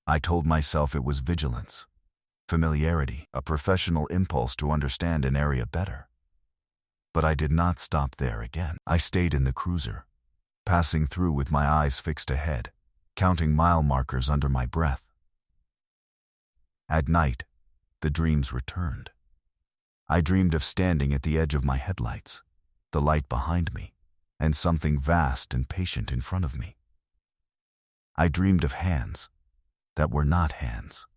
A: I told myself it was vigilance, familiarity, a professional impulse to understand an area better. But I did not stop there again. I stayed in the cruiser, passing through with my eyes fixed ahead, counting mile markers under my breath. At night, the dreams returned. I dreamed of standing at the edge of my headlights, the light behind me, and something vast and patient in front of me. I dreamed of hands that were not hands,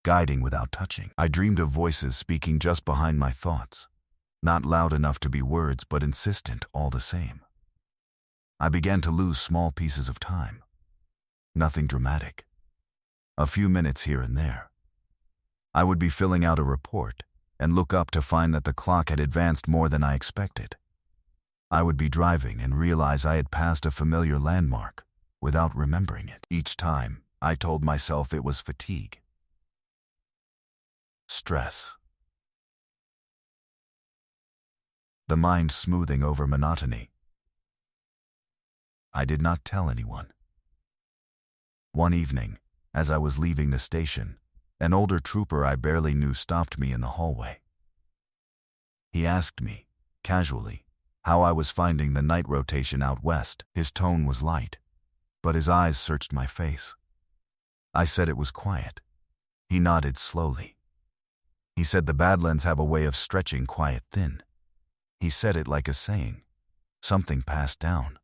A: guiding without touching. I dreamed of voices speaking just behind my thoughts, not loud enough to be words but insistent all the same. I began to lose small pieces of time. Nothing dramatic. A few minutes here and there. I would be filling out a report and look up to find that the clock had advanced more than I expected. I would be driving and realize I had passed a familiar landmark without remembering it. Each time, I told myself it was fatigue. Stress. The mind smoothing over monotony. I did not tell anyone. One evening, as I was leaving the station, an older trooper I barely knew stopped me in the hallway. He asked me, casually, how I was finding the night rotation out west. His tone was light, but his eyes searched my face. I said it was quiet. He nodded slowly. He said the Badlands have a way of stretching quiet thin. He said it like a saying, something passed down.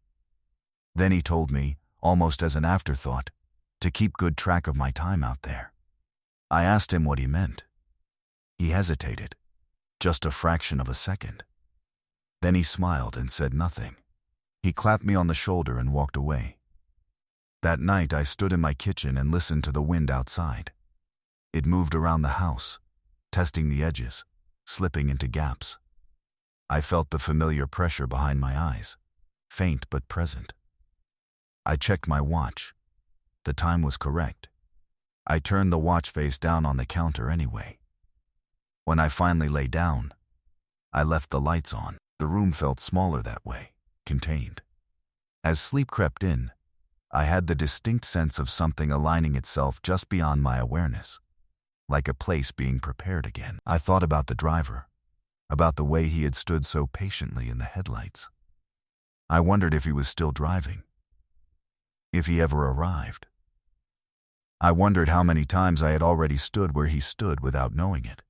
A: Then he told me, almost as an afterthought, to keep good track of my time out there. I asked him what he meant. He hesitated, just a fraction of a second. Then he smiled and said nothing. He clapped me on the shoulder and walked away. That night I stood in my kitchen and listened to the wind outside. It moved around the house, testing the edges, slipping into gaps. I felt the familiar pressure behind my eyes, faint but present. I checked my watch. The time was correct. I turned the watch face down on the counter anyway. When I finally lay down, I left the lights on. The room felt smaller that way, contained. As sleep crept in, I had the distinct sense of something aligning itself just beyond my awareness, like a place being prepared again. I thought about the driver, about the way he had stood so patiently in the headlights. I wondered if he was still driving, if he ever arrived. I wondered how many times I had already stood where he stood without knowing it.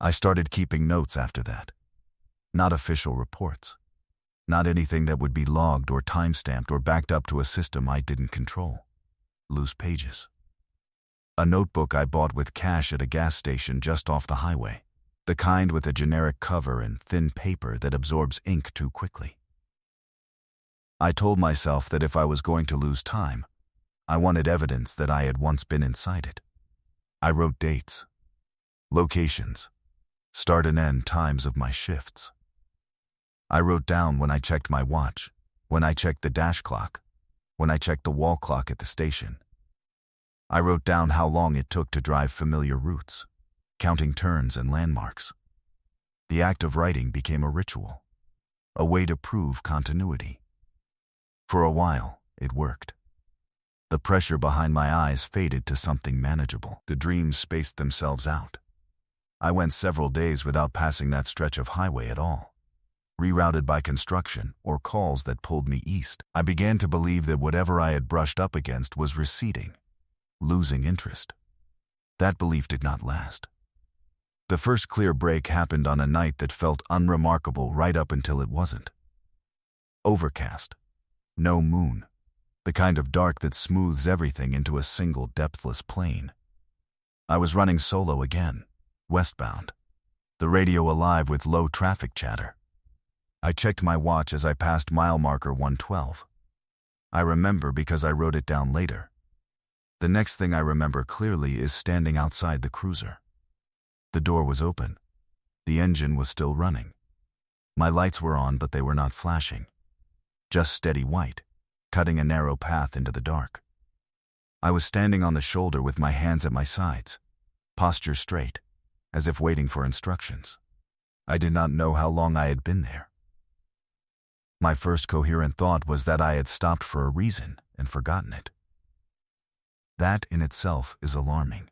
A: I started keeping notes after that. Not official reports. Not anything that would be logged or time-stamped or backed up to a system I didn't control. Loose pages. A notebook I bought with cash at a gas station just off the highway. The kind with a generic cover and thin paper that absorbs ink too quickly. I told myself that if I was going to lose time, I wanted evidence that I had once been inside it. I wrote dates, locations, start and end times of my shifts. I wrote down when I checked my watch, when I checked the dash clock, when I checked the wall clock at the station. I wrote down how long it took to drive familiar routes, counting turns and landmarks. The act of writing became a ritual, a way to prove continuity. For a while, it worked. The pressure behind my eyes faded to something manageable. The dreams spaced themselves out. I went several days without passing that stretch of highway at all, rerouted by construction or calls that pulled me east. I began to believe that whatever I had brushed up against was receding, losing interest. That belief did not last. The first clear break happened on a night that felt unremarkable right up until it wasn't. Overcast. No moon. The kind of dark that smooths everything into a single depthless plane. I was running solo again, westbound, the radio alive with low traffic chatter. I checked my watch as I passed mile marker 112. I remember because I wrote it down later. The next thing I remember clearly is standing outside the cruiser. The door was open. The engine was still running. My lights were on, but they were not flashing. Just steady white, cutting a narrow path into the dark. I was standing on the shoulder with my hands at my sides, posture straight, as if waiting for instructions. I did not know how long I had been there. My first coherent thought was that I had stopped for a reason and forgotten it. That in itself is alarming.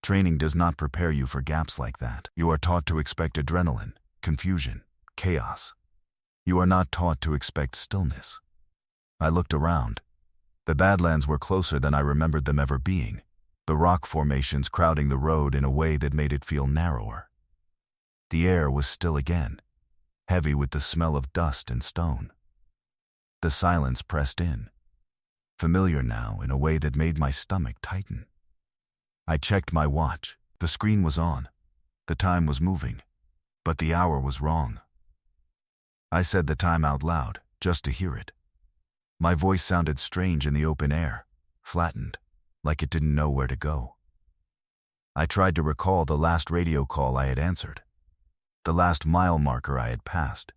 A: Training does not prepare you for gaps like that. You are taught to expect adrenaline, confusion, chaos. You are not taught to expect stillness. I looked around. The Badlands were closer than I remembered them ever being, the rock formations crowding the road in a way that made it feel narrower. The air was still again, heavy with the smell of dust and stone. The silence pressed in, familiar now in a way that made my stomach tighten. I checked my watch. The screen was on. The time was moving, but the hour was wrong. I said the time out loud, just to hear it. My voice sounded strange in the open air, flattened, like it didn't know where to go. I tried to recall the last radio call I had answered, the last mile marker I had passed.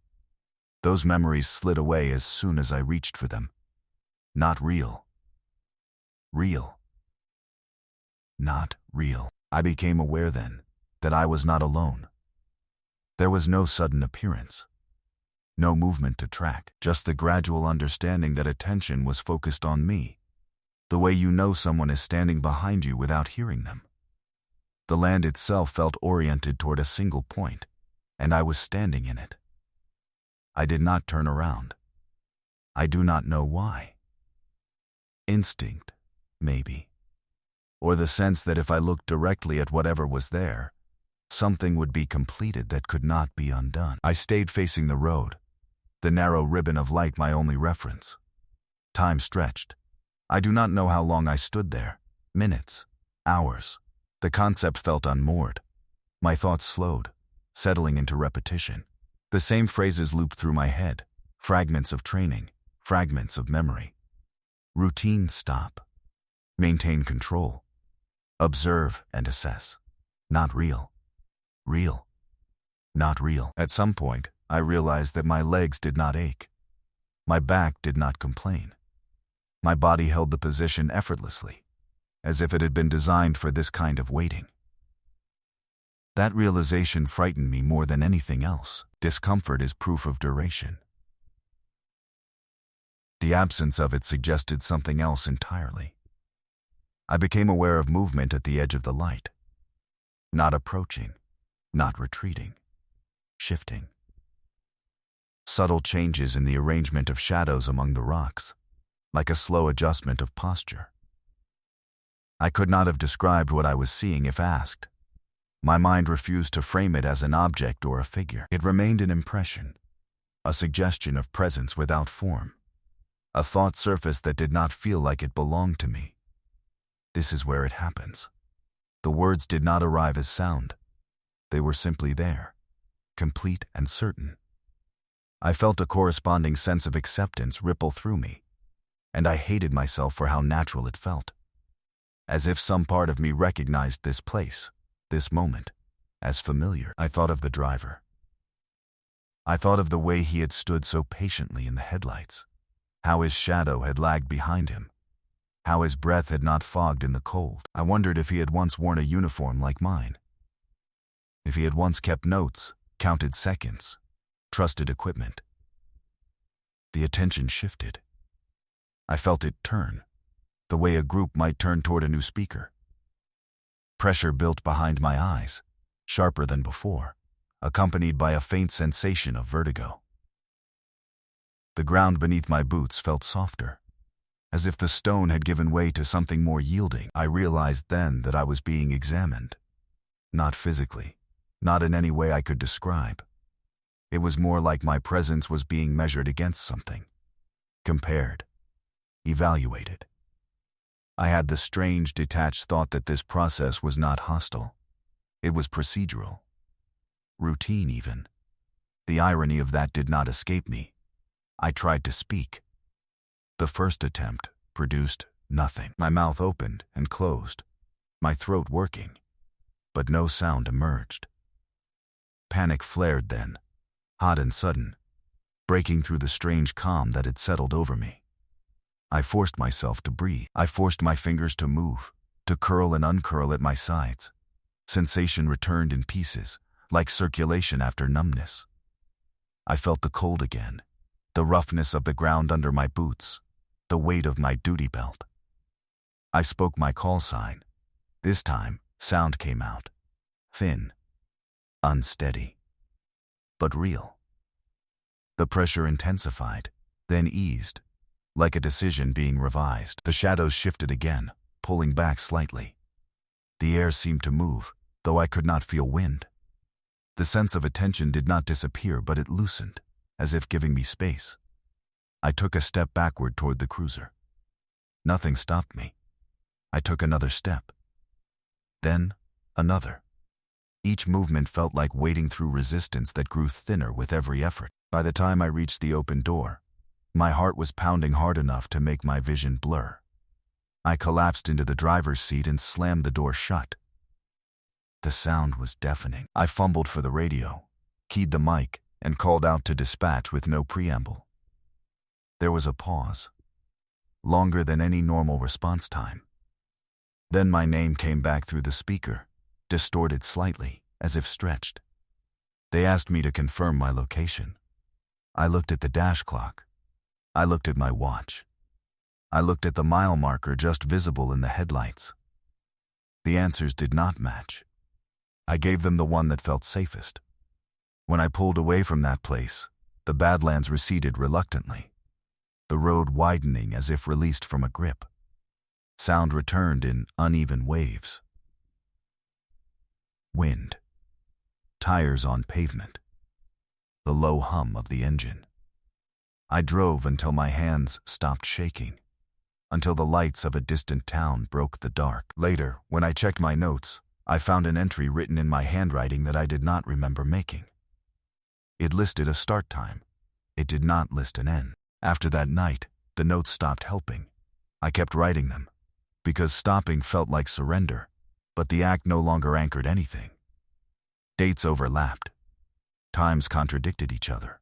A: Those memories slid away as soon as I reached for them. Not real. Real. Not real. I became aware then that I was not alone. There was no sudden appearance. No movement to track, just the gradual understanding that attention was focused on me, the way you know someone is standing behind you without hearing them. The land itself felt oriented toward a single point, and I was standing in it. I did not turn around. I do not know why. Instinct, maybe. Or the sense that if I looked directly at whatever was there, something would be completed that could not be undone. I stayed facing the road, the narrow ribbon of light my only reference. Time stretched. I do not know how long I stood there. Minutes, hours. The concept felt unmoored. My thoughts slowed, settling into repetition. The same phrases looped through my head, fragments of training, fragments of memory. Routine stop. Maintain control. Observe and assess. Not real. Real. Not real. At some point, I realized that my legs did not ache. My back did not complain. My body held the position effortlessly, as if it had been designed for this kind of waiting. That realization frightened me more than anything else. Discomfort is proof of duration. The absence of it suggested something else entirely. I became aware of movement at the edge of the light. Not approaching, not retreating, shifting. Subtle changes in the arrangement of shadows among the rocks, like a slow adjustment of posture. I could not have described what I was seeing if asked. My mind refused to frame it as an object or a figure. It remained an impression, a suggestion of presence without form, a thought surface that did not feel like it belonged to me. This is where it happens. The words did not arrive as sound. They were simply there, complete and certain. I felt a corresponding sense of acceptance ripple through me, and I hated myself for how natural it felt. As if some part of me recognized this place, this moment, as familiar. I thought of the driver. I thought of the way he had stood so patiently in the headlights, how his shadow had lagged behind him, how his breath had not fogged in the cold. I wondered if he had once worn a uniform like mine, if he had once kept notes, counted seconds, trusted equipment. The attention shifted. I felt it turn, the way a group might turn toward a new speaker. Pressure built behind my eyes, sharper than before, accompanied by a faint sensation of vertigo. The ground beneath my boots felt softer, as if the stone had given way to something more yielding. I realized then that I was being examined. Not physically, not in any way I could describe. It was more like my presence was being measured against something, compared, evaluated. I had the strange, detached thought that this process was not hostile. It was procedural. Routine, even. The irony of that did not escape me. I tried to speak. The first attempt produced nothing. My mouth opened and closed, my throat working, but no sound emerged. Panic flared then, hot and sudden, breaking through the strange calm that had settled over me. I forced myself to breathe. I forced my fingers to move, to curl and uncurl at my sides. Sensation returned in pieces, like circulation after numbness. I felt the cold again, the roughness of the ground under my boots, the weight of my duty belt. I spoke my call sign. This time, sound came out. Thin, unsteady, but real. The pressure intensified, then eased, like a decision being revised. The shadows shifted again, pulling back slightly. The air seemed to move, though I could not feel wind. The sense of attention did not disappear, but it loosened, as if giving me space. I took a step backward toward the cruiser. Nothing stopped me. I took another step. Then, another. Each movement felt like wading through resistance that grew thinner with every effort. By the time I reached the open door, my heart was pounding hard enough to make my vision blur. I collapsed into the driver's seat and slammed the door shut. The sound was deafening. I fumbled for the radio, keyed the mic, and called out to dispatch with no preamble. There was a pause, longer than any normal response time. Then my name came back through the speaker, distorted slightly, as if stretched. They asked me to confirm my location. I looked at the dash clock. I looked at my watch. I looked at the mile marker just visible in the headlights. The answers did not match. I gave them the one that felt safest. When I pulled away from that place, the Badlands receded reluctantly, the road widening as if released from a grip. Sound returned in uneven waves. Wind. Tires on pavement. The low hum of the engine. I drove until my hands stopped shaking, until the lights of a distant town broke the dark. Later, when I checked my notes, I found an entry written in my handwriting that I did not remember making. It listed a start time. It did not list an end. After that night, the notes stopped helping. I kept writing them, because stopping felt like surrender, but the act no longer anchored anything. Dates overlapped. Times contradicted each other.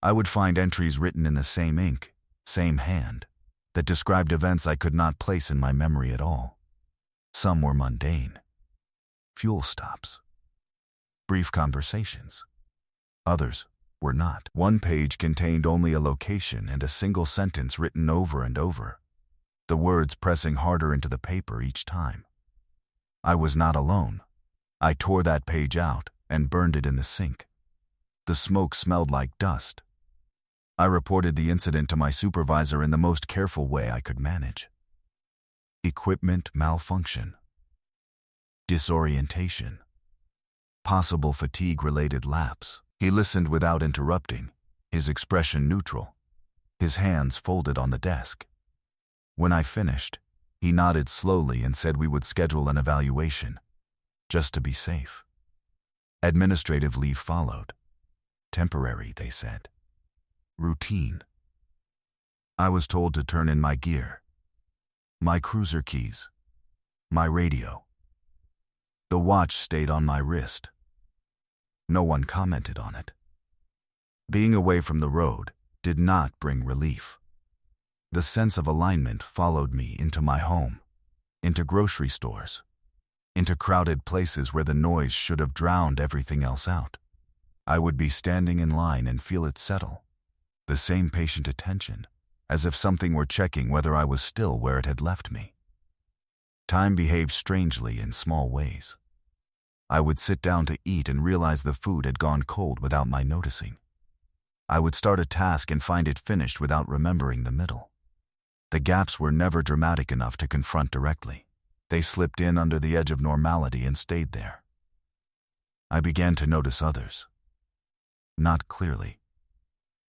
A: I would find entries written in the same ink, same hand, that described events I could not place in my memory at all. Some were mundane. Fuel stops. Brief conversations. Others were not. One page contained only a location and a single sentence written over and over, the words pressing harder into the paper each time. I was not alone. I tore that page out and burned it in the sink. The smoke smelled like dust. I reported the incident to my supervisor in the most careful way I could manage. Equipment malfunction. Disorientation. Possible fatigue-related lapse. He listened without interrupting, his expression neutral, his hands folded on the desk. When I finished, he nodded slowly and said we would schedule an evaluation, just to be safe. Administrative leave followed. Temporary, they said. Routine. I was told to turn in my gear, my cruiser keys, my radio. The watch stayed on my wrist. No one commented on it. Being away from the road did not bring relief. The sense of alignment followed me into my home, into grocery stores, into crowded places where the noise should have drowned everything else out. I would be standing in line and feel it settle, the same patient attention, as if something were checking whether I was still where it had left me. Time behaved strangely in small ways. I would sit down to eat and realize the food had gone cold without my noticing. I would start a task and find it finished without remembering the middle. The gaps were never dramatic enough to confront directly. They slipped in under the edge of normality and stayed there. I began to notice others. Not clearly.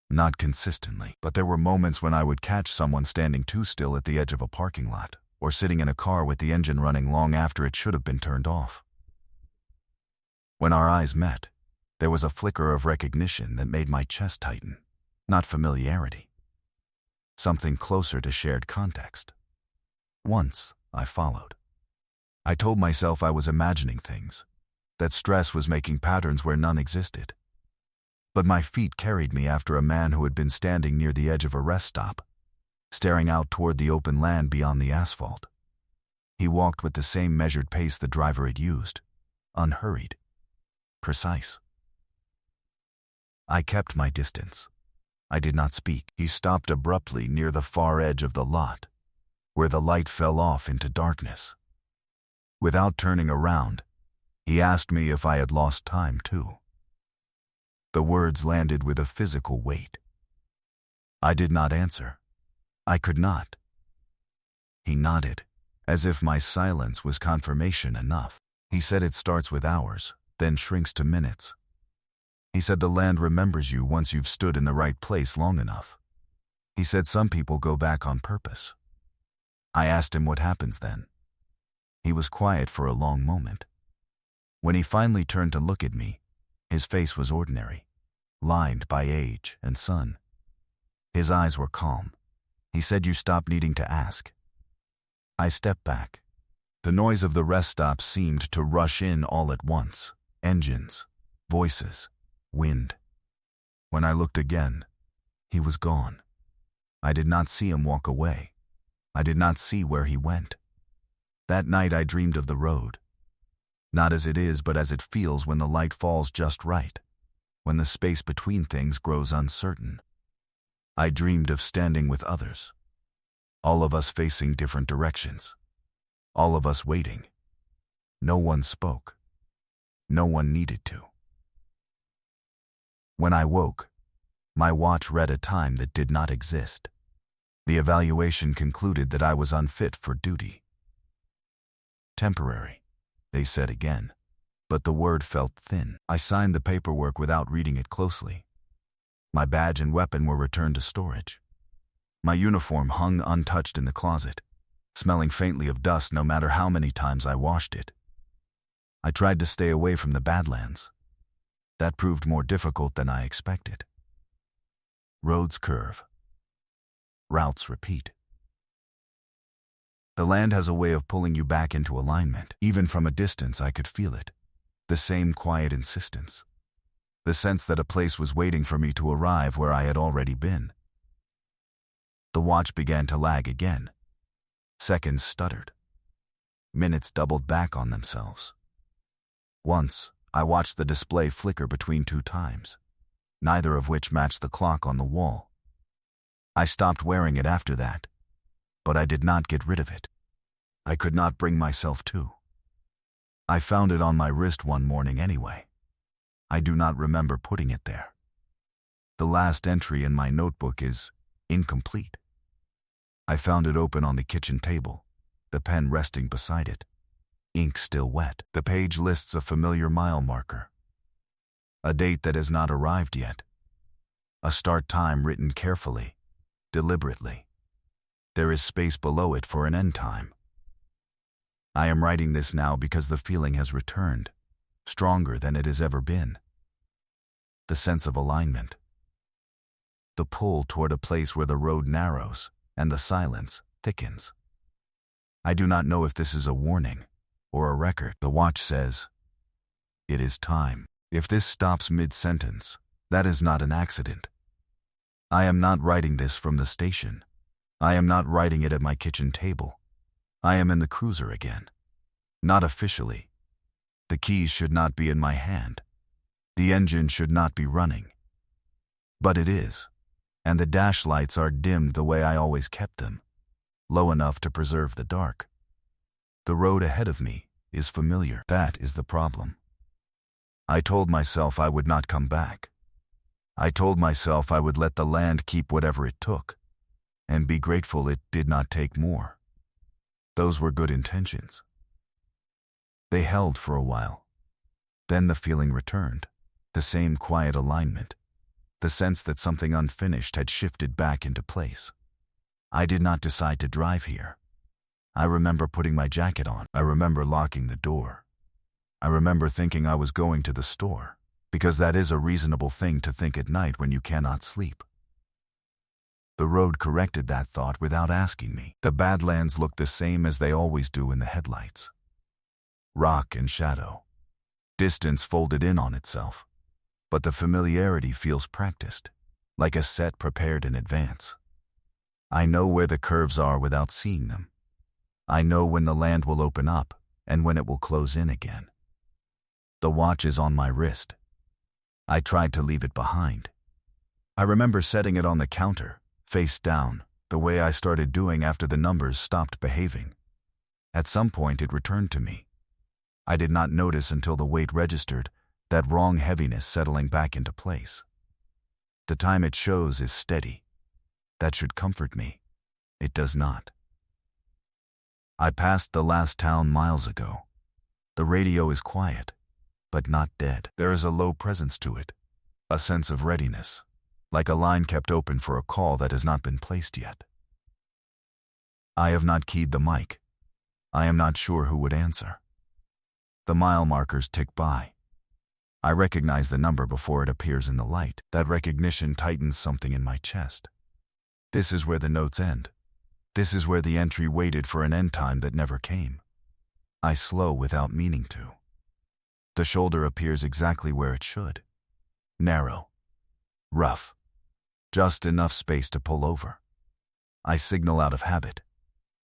A: Not consistently. But there were moments when I would catch someone standing too still at the edge of a parking lot, or sitting in a car with the engine running long after it should have been turned off. When our eyes met, there was a flicker of recognition that made my chest tighten, not familiarity. Something closer to shared context. Once, I followed. I told myself I was imagining things, that stress was making patterns where none existed. But my feet carried me after a man who had been standing near the edge of a rest stop, staring out toward the open land beyond the asphalt. He walked with the same measured pace the driver had used, unhurried, precise. I kept my distance. I did not speak. He stopped abruptly near the far edge of the lot, where the light fell off into darkness. Without turning around, he asked me if I had lost time too. The words landed with a physical weight. I did not answer. I could not. He nodded, as if my silence was confirmation enough. He said it starts with hours, then shrinks to minutes. He said the land remembers you once you've stood in the right place long enough. He said some people go back on purpose. I asked him what happens then. He was quiet for a long moment. When he finally turned to look at me, his face was ordinary, lined by age and sun. His eyes were calm. He said, "You stop needing to ask." I stepped back. The noise of the rest stop seemed to rush in all at once. Engines, voices, wind. When I looked again, he was gone. I did not see him walk away. I did not see where he went. That night I dreamed of the road. Not as it is, but as it feels when the light falls just right, when the space between things grows uncertain. I dreamed of standing with others, all of us facing different directions, all of us waiting. No one spoke. No one needed to. When I woke, my watch read a time that did not exist. The evaluation concluded that I was unfit for duty. Temporary, they said again, but the word felt thin. I signed the paperwork without reading it closely. My badge and weapon were returned to storage. My uniform hung untouched in the closet, smelling faintly of dust no matter how many times I washed it. I tried to stay away from the Badlands. That proved more difficult than I expected. Roads curve. Routes repeat. The land has a way of pulling you back into alignment. Even from a distance I could feel it. The same quiet insistence. The sense that a place was waiting for me to arrive where I had already been. The watch began to lag again. Seconds stuttered. Minutes doubled back on themselves. Once, I watched the display flicker between 2 times, neither of which matched the clock on the wall. I stopped wearing it after that, but I did not get rid of it. I could not bring myself to. I found it on my wrist one morning anyway. I do not remember putting it there. The last entry in my notebook is incomplete. I found it open on the kitchen table, the pen resting beside it, ink still wet. The page lists a familiar mile marker, a date that has not arrived yet, a start time written carefully, deliberately. There is space below it for an end time. I am writing this now because the feeling has returned, stronger than it has ever been. The sense of alignment. The pull toward a place where the road narrows and the silence thickens. I do not know if this is a warning or a record. The watch says, "It is time." If this stops mid-sentence, that is not an accident. I am not writing this from the station. I am not writing it at my kitchen table. I am in the cruiser again. Not officially. The keys should not be in my hand. The engine should not be running. But it is, and the dash lights are dimmed the way I always kept them, low enough to preserve the dark. The road ahead of me is familiar. That is the problem. I told myself I would not come back. I told myself I would let the land keep whatever it took, and be grateful it did not take more. Those were good intentions. They held for a while. Then the feeling returned, the same quiet alignment, the sense that something unfinished had shifted back into place. I did not decide to drive here. I remember putting my jacket on. I remember locking the door. I remember thinking I was going to the store, because that is a reasonable thing to think at night when you cannot sleep. The road corrected that thought without asking me. The Badlands looked the same as they always do in the headlights. Rock and shadow. Distance folded in on itself. But the familiarity feels practiced, like a set prepared in advance. I know where the curves are without seeing them. I know when the land will open up and when it will close in again. The watch is on my wrist. I tried to leave it behind. I remember setting it on the counter, face down, the way I started doing after the numbers stopped behaving. At some point it returned to me. I did not notice until the weight registered, that wrong heaviness settling back into place. The time it shows is steady. That should comfort me. It does not. I passed the last town miles ago. The radio is quiet, but not dead. There is a low presence to it, a sense of readiness, like a line kept open for a call that has not been placed yet. I have not keyed the mic. I am not sure who would answer. The mile markers tick by. I recognize the number before it appears in the light. That recognition tightens something in my chest. This is where the notes end. This is where the entry waited for an end time that never came. I slow without meaning to. The shoulder appears exactly where it should. Narrow. Rough. Just enough space to pull over. I signal out of habit,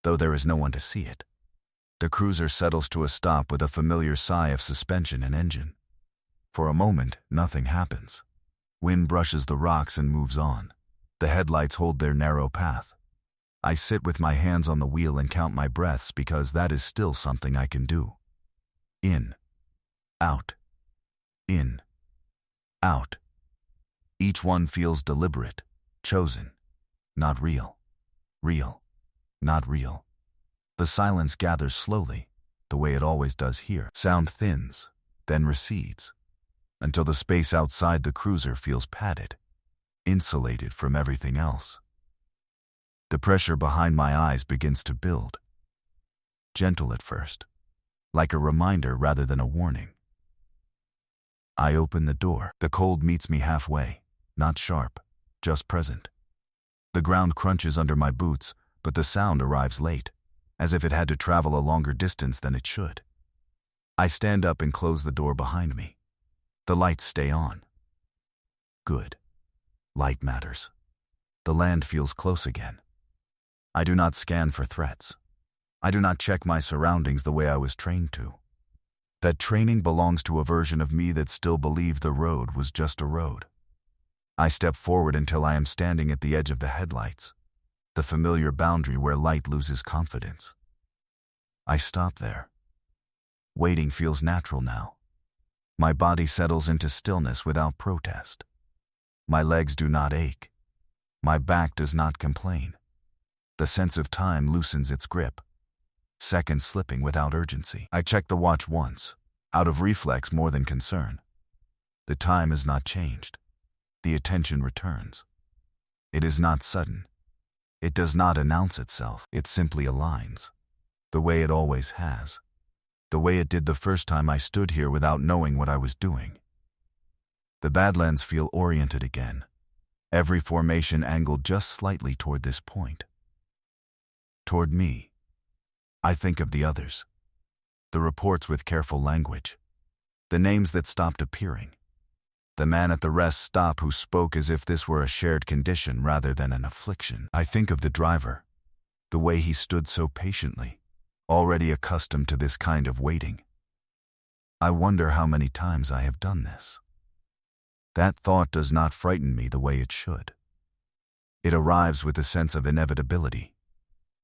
A: though there is no one to see it. The cruiser settles to a stop with a familiar sigh of suspension and engine. For a moment, nothing happens. Wind brushes the rocks and moves on. The headlights hold their narrow path. I sit with my hands on the wheel and count my breaths because that is still something I can do. In. Out. In. Out. Each one feels deliberate, chosen, not real. Real. Not real. The silence gathers slowly, the way it always does here. Sound thins, then recedes, until the space outside the cruiser feels padded, insulated from everything else. The pressure behind my eyes begins to build. Gentle at first, like a reminder rather than a warning. I open the door. The cold meets me halfway, not sharp, just present. The ground crunches under my boots, but the sound arrives late, as if it had to travel a longer distance than it should. I stand up and close the door behind me. The lights stay on. Good. Light matters. The land feels close again. I do not scan for threats. I do not check my surroundings the way I was trained to. That training belongs to a version of me that still believed the road was just a road. I step forward until I am standing at the edge of the headlights, the familiar boundary where light loses confidence. I stop there. Waiting feels natural now. My body settles into stillness without protest. My legs do not ache. My back does not complain. The sense of time loosens its grip, seconds slipping without urgency. I check the watch once, out of reflex more than concern. The time has not changed. The attention returns. It is not sudden. It does not announce itself. It simply aligns, the way it always has, the way it did the first time I stood here without knowing what I was doing. The Badlands feel oriented again, every formation angled just slightly toward this point. Toward me. I think of the others. The reports with careful language. The names that stopped appearing. The man at the rest stop who spoke as if this were a shared condition rather than an affliction. I think of the driver. The way he stood so patiently, already accustomed to this kind of waiting. I wonder how many times I have done this. That thought does not frighten me the way it should. It arrives with a sense of inevitability,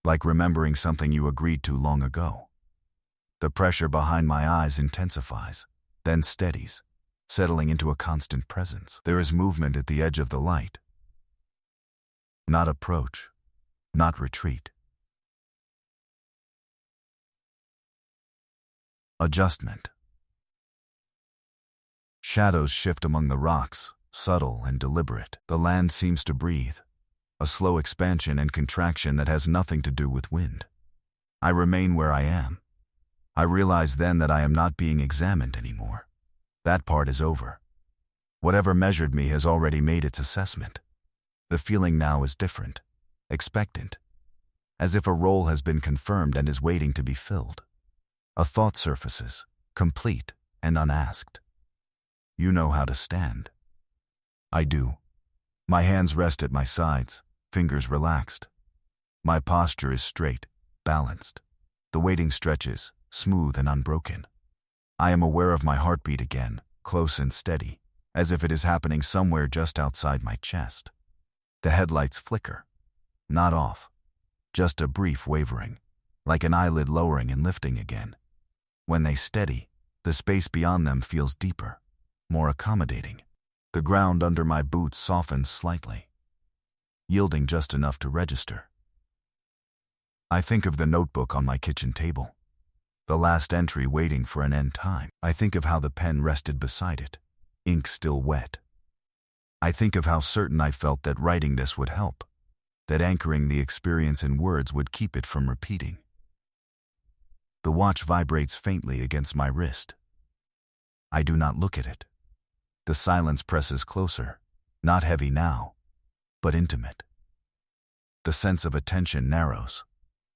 A: like remembering something you agreed to long ago. The pressure behind my eyes intensifies, then steadies, settling into a constant presence. There is movement at the edge of the light. Not approach, not retreat. Adjustment. Shadows shift among the rocks, subtle and deliberate. The land seems to breathe, a slow expansion and contraction that has nothing to do with wind. I remain where I am. I realize then that I am not being examined anymore. That part is over. Whatever measured me has already made its assessment. The feeling now is different, expectant, as if a role has been confirmed and is waiting to be filled. A thought surfaces, complete and unasked. You know how to stand. I do. My hands rest at my sides, fingers relaxed. My posture is straight, balanced. The waiting stretches, smooth and unbroken. I am aware of my heartbeat again, close and steady, as if it is happening somewhere just outside my chest. The headlights flicker. Not off. Just a brief wavering, like an eyelid lowering and lifting again. When they steady, the space beyond them feels deeper, more accommodating. The ground under my boots softens slightly, yielding just enough to register. I think of the notebook on my kitchen table, the last entry waiting for an end time. I think of how the pen rested beside it, ink still wet. I think of how certain I felt that writing this would help, that anchoring the experience in words would keep it from repeating. The watch vibrates faintly against my wrist. I do not look at it. The silence presses closer, not heavy now, but intimate. The sense of attention narrows,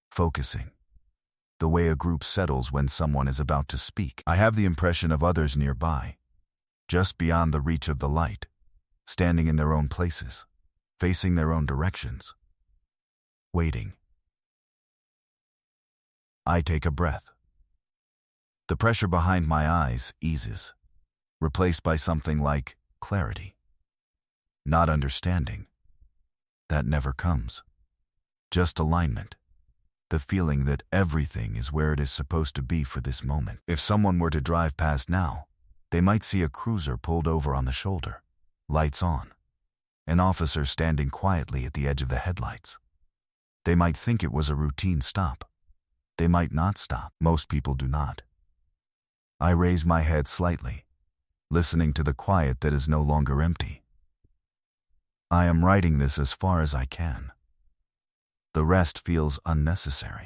A: focusing. The way a group settles when someone is about to speak. I have the impression of others nearby, just beyond the reach of the light, standing in their own places, facing their own directions, waiting. I take a breath. The pressure behind my eyes eases, replaced by something like clarity. Not understanding. That never comes. Just alignment. The feeling that everything is where it is supposed to be for this moment. If someone were to drive past now, they might see a cruiser pulled over on the shoulder, lights on, an officer standing quietly at the edge of the headlights. They might think it was a routine stop. They might not stop. Most people do not. I raise my head slightly, listening to the quiet that is no longer empty. I am writing this as far as I can. The rest feels unnecessary.